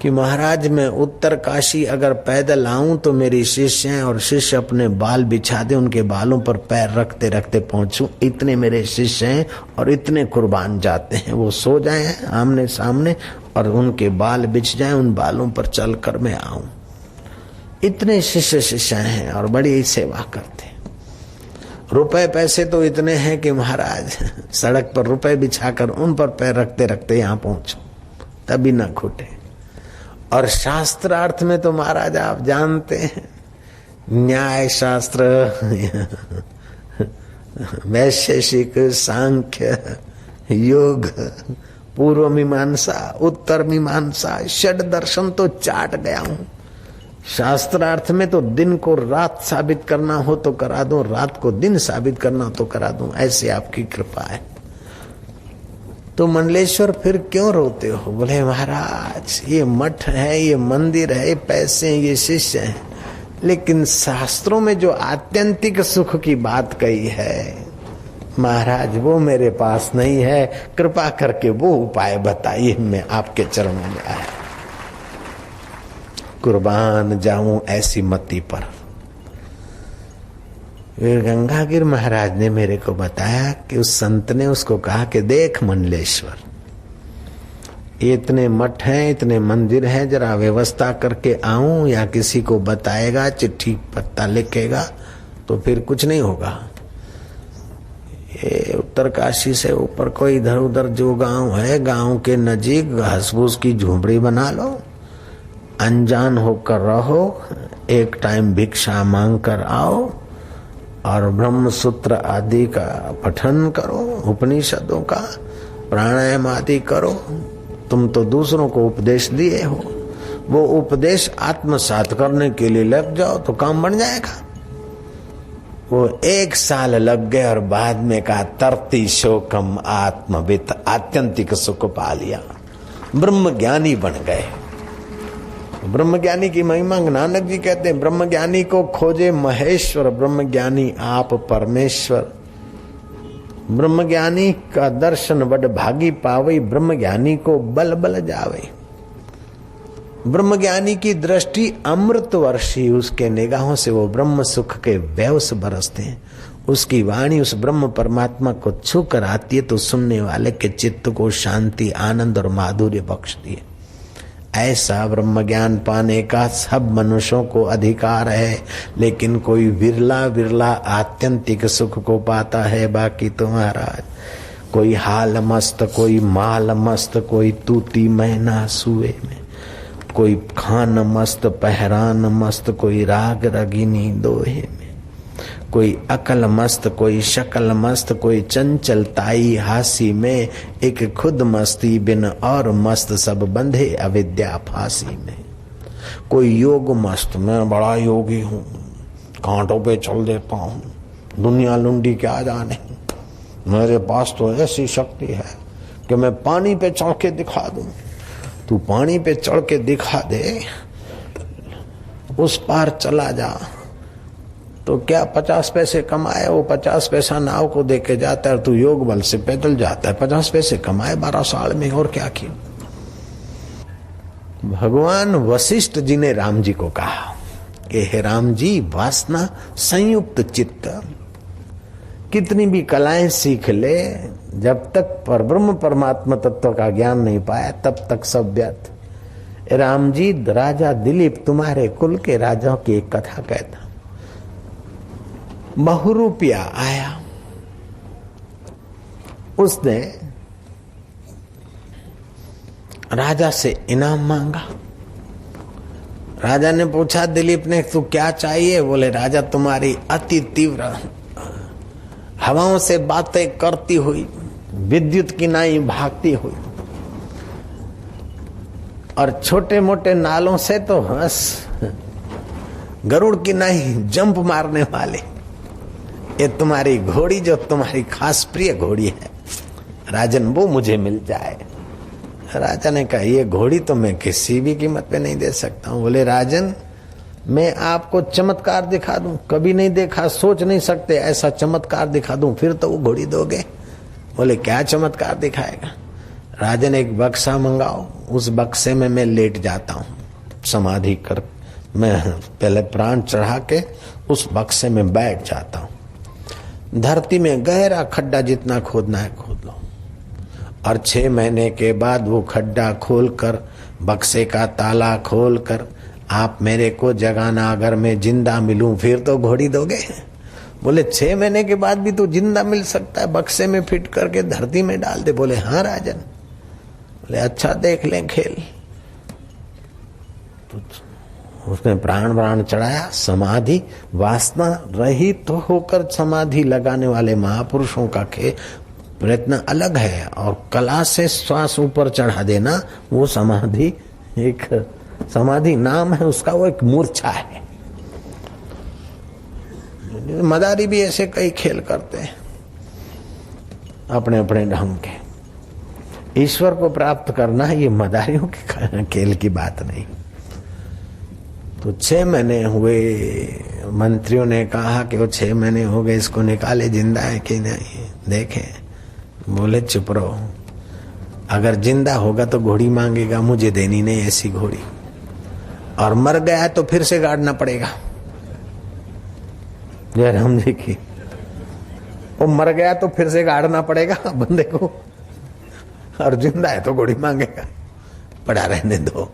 कि महाराज मैं उत्तर काशी अगर पैदल आऊं तो मेरी शिष्य और शिष्य अपने बाल बिछा दे, उनके बालों पर पैर रखते रखते पहुंचूं, इतने मेरे शिष्य हैं और इतने कुर्बान जाते हैं। वो सो जाए आमने सामने और उनके बाल बिछ जाएं, उन बालों पर चल कर मैं आऊं। इतने शिष्य शिष्याएं हैं और बड़ी सेवा करते। रुपए पैसे तो इतने हैं कि महाराज सड़क पर रुपए बिछाकर उन पर पैर रखते रखते यहाँ पहुंचो तभी न खूटे। और शास्त्रार्थ में तो महाराज आप जानते हैं, न्याय शास्त्र, वैशेषिक, सांख्य, योग, पूर्व मीमांसा, उत्तर मीमांसा, षड दर्शन तो चाट गया हूं। शास्त्रार्थ में तो दिन को रात साबित करना हो तो करा दूं, रात को दिन साबित करना तो करा दूं, ऐसे आपकी कृपा है। तो मंडलेश्वर फिर क्यों रोते हो? बोले महाराज ये मठ है, ये मंदिर है, ये पैसे हैं, ये शिष्य हैं, लेकिन शास्त्रों में जो आत्यंतिक सुख की बात कही है महाराज वो मेरे पास नहीं है, कृपा करके वो उपाय बताइए। मैं आपके चरणों में आया, कुर्बान जाऊं ऐसी मति पर। फिर गंगागिर महाराज ने मेरे को बताया कि उस संत ने उसको कहा कि देख मंडलेश्वर, इतने मठ हैं, इतने मंदिर हैं, जरा व्यवस्था करके आऊं या किसी को बताएगा, चिट्ठी पत्ता लिखेगा तो फिर कुछ नहीं होगा। ये उत्तरकाशी से ऊपर कोई इधर उधर जो गांव है, गांव के नजीक घास-फूस की झोपड़ी बना लो, अनजान होकर रहो, एक टाइम भिक्षा मांग कर आओ और ब्रह्म सूत्र आदि का पठन करो, उपनिषदों का प्राणायाम आदि करो। तुम तो दूसरों को उपदेश दिए हो, वो उपदेश आत्मसात करने के लिए लग जाओ तो काम बन जाएगा। वो 1 साल लग गए और बाद में कहा तरती शोकम आत्मवित, आत्यंतिक सुख पा लिया, ब्रह्म ज्ञानी बन गए। ब्रह्म ज्ञानी की महिमा नानक जी कहते हैं, ब्रह्म ज्ञानी को खोजे महेश्वर, ब्रह्म ज्ञानी आप परमेश्वर। ब्रह्म ज्ञानी का दर्शन बड़ भागी पावई, ब्रह्म ज्ञानी को बल बल जावे। ब्रह्म ज्ञानी की दृष्टि अमृत वर्षी, उसके निगाहों से वो ब्रह्म सुख के व्यवस बरसते हैं। उसकी वाणी उस ब्रह्म परमात्मा को छू कर आती है तो सुनने वाले के चित्त को शांति, आनंद और माधुर्य बख्शती है। ऐसा ब्रह्म ज्ञान पाने का सब मनुष्यों को अधिकार है, लेकिन कोई विरला विरला आत्यंतिक सुख को पाता है। बाकी तो महाराज कोई हाल मस्त, कोई माल मस्त, कोई तूती महीना सुए में, कोई खान मस्त पहरान मस्त, कोई राग रगिनी दोहे में, कोई अकल मस्त, कोई शकल मस्त, कोई चंचलताई हासी में, एक खुद मस्ती बिन और मस्त, सब बंधे अविद्या फांसी में। कोई योग मस्त, मैं बड़ा योगी हूँ, कांटों पे चल देता हूँ, दुनिया लुंडी क्या जाने, मेरे पास तो ऐसी शक्ति है कि मैं पानी पे चढ़ के दिखा दूं। तू पानी पे चढ़ के दिखा दे, उस पार चला जा तो क्या 50 पैसे कमाए, वो 50 पैसा नाव को दे के जाता है, तू योग बल से पैदल जाता है, 50 पैसे कमाए 12 साल में, और क्या किया। भगवान वशिष्ठ जी ने राम जी को कहा कि हे राम जी, वासना संयुक्त चित्त, कितनी भी कलाएं सीख ले, जब तक परब्रह्म परमात्मा तत्व का ज्ञान नहीं पाया तब तक सब व्यर्थ। राम जी, राजा दिलीप तुम्हारे कुल के राजाओं की एक कथा कहता। बहुरूपिया आया, उसने राजा से इनाम मांगा। राजा ने पूछा दिलीप ने, तू क्या चाहिए? बोले राजा, तुम्हारी अति तीव्र हवाओं से बातें करती हुई, विद्युत की नाई भागती हुई, और छोटे मोटे नालों से तो हंस गरुड़ की नाई जंप मारने वाले, ये तुम्हारी घोड़ी जो तुम्हारी खास प्रिय घोड़ी है राजन, वो मुझे मिल जाए। राजा ने कहा, ये घोड़ी तो मैं किसी भी कीमत पे नहीं दे सकता हूँ। बोले राजन, मैं आपको चमत्कार दिखा दूं, कभी नहीं देखा, सोच नहीं सकते ऐसा चमत्कार दिखा दूं, फिर तो वो घोड़ी दोगे। बोले क्या चमत्कार दिखाएगा? राजन, एक बक्सा मंगाओ, उस बक्से में मैं लेट जाता हूँ, समाधि कर, मैं पहले प्राण चढ़ा के उस बक्से में बैठ जाता हूँ, धरती में गहरा खड्डा जितना खोदना है खोद लो, और 6 महीने के बाद वो खड्डा खोलकर, बक्से का ताला खोलकर आप मेरे को जगाना, अगर मैं जिंदा मिलूं फिर तो घोड़ी दोगे। बोले 6 महीने के बाद भी तो जिंदा मिल सकता है, बक्से में फिट करके धरती में डाल दे। बोले हाँ राजन। बोले अच्छा, देख लें खेल। तो उसने प्राण चढ़ाया, समाधि, वासना रहित तो होकर समाधि लगाने वाले महापुरुषों का प्रयत्न अलग है, और कला से श्वास ऊपर चढ़ा देना वो समाधि, एक समाधि नाम है उसका, वो एक मूर्छा है। मदारी भी ऐसे कई खेल करते हैं अपने अपने ढंग के। ईश्वर को प्राप्त करना ये मदारियों के खेल की बात नहीं। तो 6 महीने हुए, मंत्रियों ने कहा कि वो 6 महीने हो गए, इसको निकाले, जिंदा है कि नहीं देखें। बोले चुप रहो, अगर जिंदा होगा तो घोड़ी मांगेगा, मुझे देनी नहीं ऐसी घोड़ी, और मर गया तो फिर से गाड़ना पड़ेगा। जयराम जी की, वो मर गया तो फिर से गाड़ना पड़ेगा बंदे को, और जिंदा है तो घोड़ी मांगेगा, पड़ा रहने दो।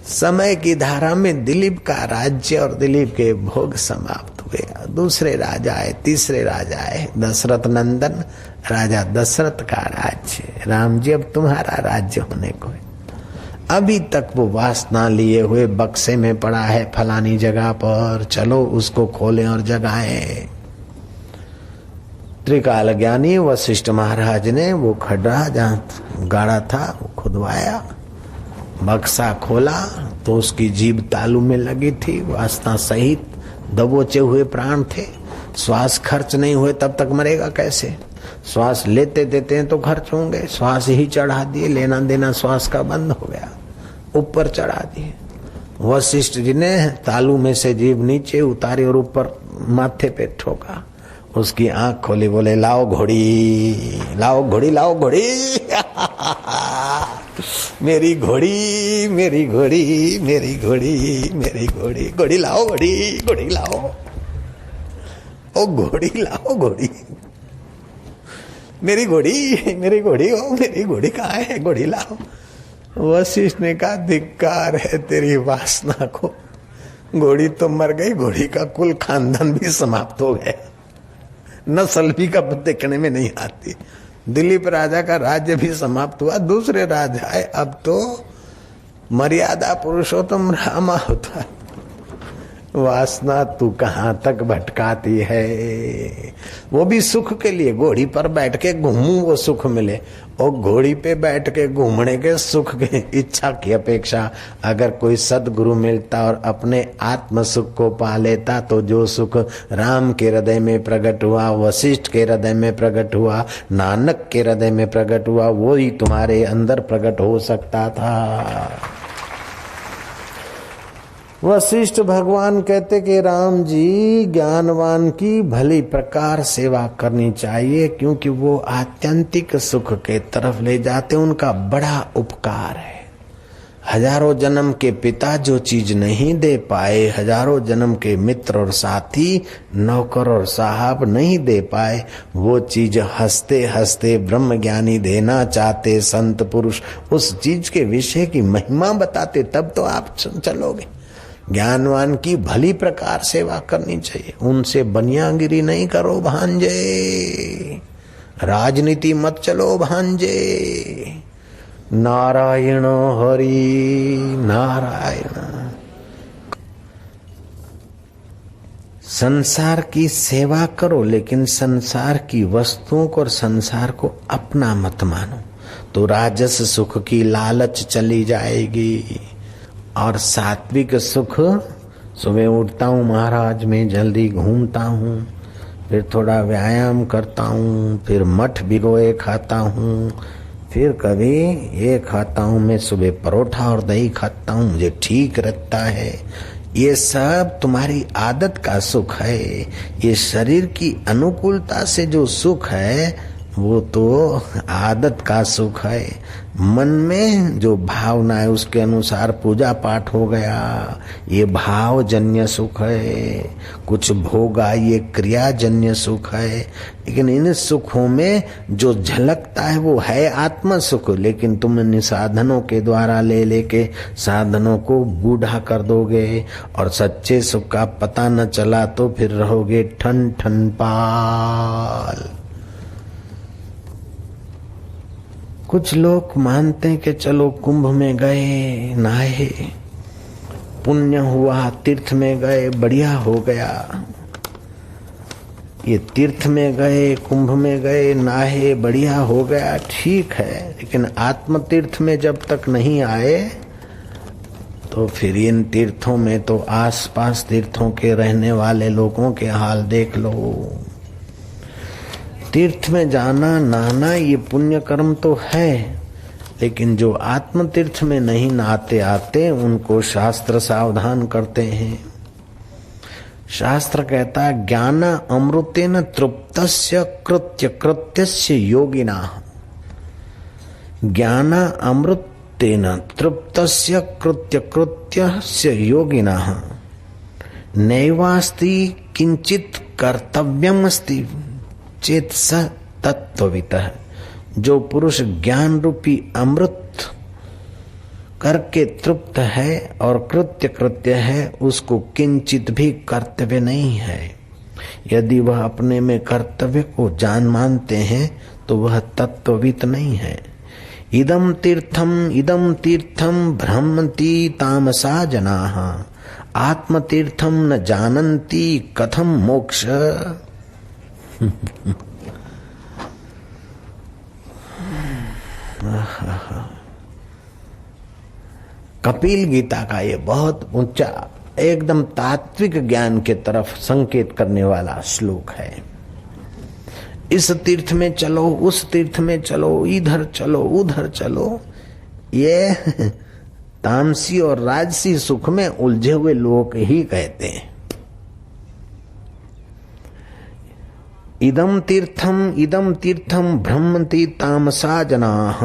समय की धारा में दिलीप का राज्य और दिलीप के भोग समाप्त हुए। दूसरे राजा आए, तीसरे राजा आए, दशरथ नंदन राजा दशरथ का राज्य। राम जी, अब तुम्हारा राज्य होने को है। अभी तक वो वासना लिए हुए बक्से में पड़ा है फलानी जगह पर, चलो उसको खोलें और जगाएं। त्रिकाल ज्ञानी वशिष्ठ महाराज ने वो खड्डा जहाँ गाड़ा था वो खुदवाया, बक्सा खोला तो उसकी जीभ तालू में लगी थी, वासना सहित दबोचे हुए प्राण थे। श्वास खर्च नहीं हुए तब तक मरेगा कैसे? श्वास लेते देते हैं तो खर्च होंगे। श्वास ही चढ़ा दिए, लेना देना श्वास का बंद हो गया, ऊपर चढ़ा दिए। वशिष्ठ जी ने तालू में से जीभ नीचे उतारी और ऊपर माथे पे ठोका। उसकी आंख खोली, बोले लाओ घोड़ी, लाओ घोड़ी, लाओ घोड़ी। मेरी घोड़ी, मेरी घोड़ी, मेरी घोड़ी, मेरी घोड़ी, घोड़ी लाओ, घोड़ी, घोड़ी लाओ, ओ घोड़ी लाओ, घोड़ी, मेरी घोड़ी, मेरी घोड़ी, ओ मेरी घोड़ी कहाँ है, घोड़ी लाओ। वशिष्ठ ने कहा धिक्कार है तेरी वासना को, घोड़ी तो मर गई, घोड़ी का कुल खानदान भी समाप्त हो गया, नस्ल भी कब देखने में नहीं आती। दिलीप राजा का राज्य भी समाप्त हुआ, दूसरे राजा आए, अब तो मर्यादा पुरुषोत्तम रामा होता है। वासना तू कहाँ तक भटकाती है? वो भी सुख के लिए, घोड़ी पर बैठ के घूमूं वो सुख मिले, और घोड़ी पे बैठ के घूमने के सुख के इच्छा की अपेक्षा अगर कोई सदगुरु मिलता और अपने आत्म सुख को पा लेता तो जो सुख राम के हृदय में प्रकट हुआ, वशिष्ठ के हृदय में प्रकट हुआ, नानक के हृदय में प्रकट हुआ, वो ही तुम्हारे अंदर प्रकट हो सकता था। वशिष्ठ भगवान कहते कि राम जी, ज्ञानवान की भली प्रकार सेवा करनी चाहिए, क्योंकि वो आत्यंतिक सुख के तरफ ले जाते, उनका बड़ा उपकार है। हजारों जन्म के पिता जो चीज नहीं दे पाए, हजारों जन्म के मित्र और साथी, नौकर और साहब नहीं दे पाए, वो चीज हंसते हंसते ब्रह्म ज्ञानी देना चाहते संत पुरुष उस चीज के विषय की महिमा बताते, तब तो आप चलोगे। ज्ञानवान की भली प्रकार सेवा करनी चाहिए, उनसे बनियागिरी नहीं करो भांजे, राजनीति मत चलो भांजे। नारायण हरि नारायण। संसार की सेवा करो, लेकिन संसार की वस्तुओं को और संसार को अपना मत मानो, तो राजस सुख की लालच चली जाएगी। और सात्विक सुख, सुबह उठता हूँ महाराज, मैं जल्दी घूमता हूँ, फिर थोड़ा व्यायाम करता हूँ, फिर मठ भिगोए खाता हूँ, फिर कभी ये खाता हूँ, मैं सुबह परोठा और दही खाता हूँ, मुझे ठीक रहता है। ये सब तुम्हारी आदत का सुख है। ये शरीर की अनुकूलता से जो सुख है वो तो आदत का सुख है। मन में जो भावना है उसके अनुसार पूजा पाठ हो गया, ये भावजन्य सुख है। कुछ भोगा, ये क्रियाजन्य सुख है। लेकिन इन सुखों में जो झलकता है वो है आत्म सुख, लेकिन तुम इन साधनों के द्वारा ले लेके साधनों को बूढ़ा कर दोगे और सच्चे सुख का पता न चला तो फिर रहोगे ठन ठन पाल। कुछ लोग मानते हैं कि चलो कुंभ में गए, नहाए, पुण्य हुआ, तीर्थ में गए, बढ़िया हो गया। ये तीर्थ में गए, कुंभ में गए, नहाए, बढ़िया हो गया, ठीक है, लेकिन आत्म तीर्थ में जब तक नहीं आए तो फिर इन तीर्थों में तो आसपास तीर्थों के रहने वाले लोगों के हाल देख लो। तीर्थ में जाना, नहाना ये पुण्य कर्म तो है, लेकिन जो आत्म तीर्थ में नहीं नहाते आते उनको शास्त्र सावधान करते हैं। शास्त्र कहता है ज्ञान अमृतेन तृप्तस्य कृत्य कृत्यस्य योगिना। ज्ञान अमृतेन तृप्तस्य कृत्य कृत्यस्य योगिना नैवास्ति किंचित कर्तव्यमस्ति चेत स तत्ववितः। जो पुरुष ज्ञान रूपी अमृत करके तृप्त है और कृत्य कृत्य है, उसको किंचित भी कर्तव्य नहीं है। यदि वह अपने में कर्तव्य को जान मानते हैं तो वह तत्ववित नहीं है। इदम तीर्थम भ्रमन्ति तामसा जनाः आत्म तीर्थम न जानन्ति कथम मोक्ष। कपिल गीता का ये बहुत ऊंचा एकदम तात्विक ज्ञान के तरफ संकेत करने वाला श्लोक है। इस तीर्थ में चलो, उस तीर्थ में चलो, इधर चलो, उधर चलो। ये तामसी और राजसी सुख में उलझे हुए लोग ही कहते हैं। इदम तीर्थम भ्रमन्ति तामसा जनाः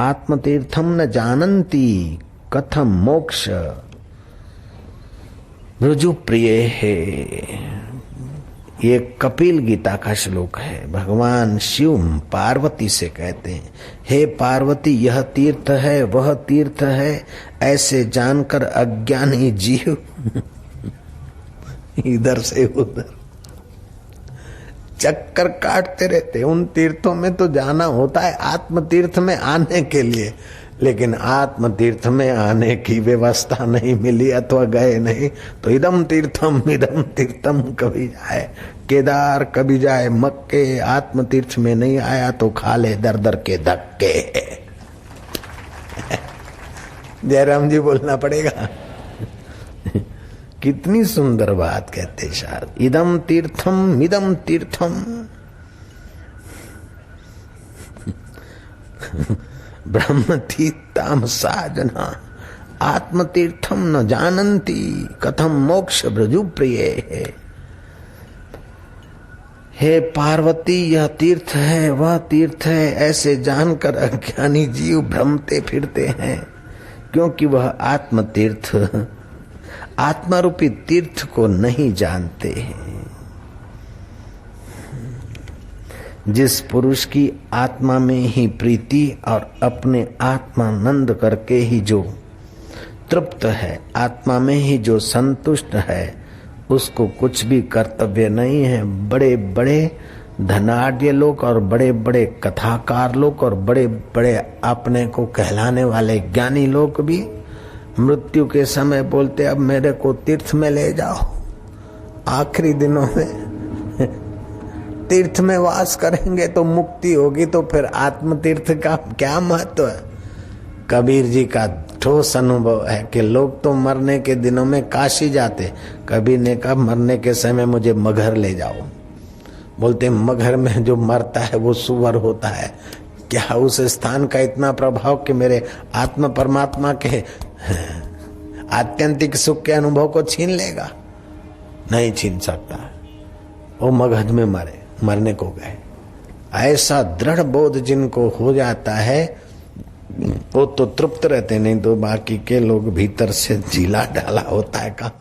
आत्मतीर्थम न जानन्ति कथम मोक्ष मृजु प्रिय है। ये कपिल गीता का श्लोक है। भगवान शिव पार्वती से कहते हैं, हे पार्वती, यह तीर्थ है, वह तीर्थ है, ऐसे जानकर अज्ञानी जीव इधर से उधर चक्कर काटते रहते। उन तीर्थों में तो जाना होता है आत्म तीर्थ में आने के लिए, लेकिन आत्म तीर्थ में आने की व्यवस्था नहीं मिली अथवा गए नहीं तो इदम तीर्थम कभी जाए केदार, कभी जाए मक्के। आत्म तीर्थ में नहीं आया तो खा ले दर दर के धक्के। जयराम जी बोलना पड़ेगा। कितनी सुंदर बात कहते शायद। इदम तीर्थम ब्रह्मति तामसा जना आत्मतीर्थम न जानन्ति कथम मोक्ष ब्रजु प्रिय है। हे पार्वती, यह तीर्थ है, वह तीर्थ है, ऐसे जानकर अज्ञानी जीव भ्रमते फिरते हैं, क्योंकि वह आत्म तीर्थ, आत्मा रूपी तीर्थ को नहीं जानते हैं। जिस पुरुष की आत्मा में ही प्रीति और अपने आत्मानंद करके ही जो तृप्त है, आत्मा में ही जो संतुष्ट है, उसको कुछ भी कर्तव्य नहीं है। बड़े बड़े धनाढ्य लोग और बड़े बड़े कथाकार लोग और बड़े बड़े अपने को कहलाने वाले ज्ञानी लोग भी मृत्यु के समय बोलते, अब मेरे को तीर्थ में ले जाओ। आखिरी दिनों में तीर्थ में वास करेंगे तो मुक्ति होगी, तो फिर आत्म तीर्थ का क्या महत्व है। कबीर जी का ठोस अनुभव है कि लोग तो मरने के दिनों में काशी जाते, कबीर ने कहा मरने के समय मुझे मगहर ले जाओ। बोलते मगहर में जो मरता है वो सुअर होता है। क्या उस स्थान का इतना प्रभाव कि मेरे आत्म परमात्मा के आत्यंतिक सुख के अनुभव को छीन लेगा? नहीं छीन सकता। वो मगध में मरने को गए। ऐसा दृढ़ बोध जिनको हो जाता है वो तो तृप्त रहते, नहीं तो बाकी के लोग भीतर से झीला डाला होता है। कहाँ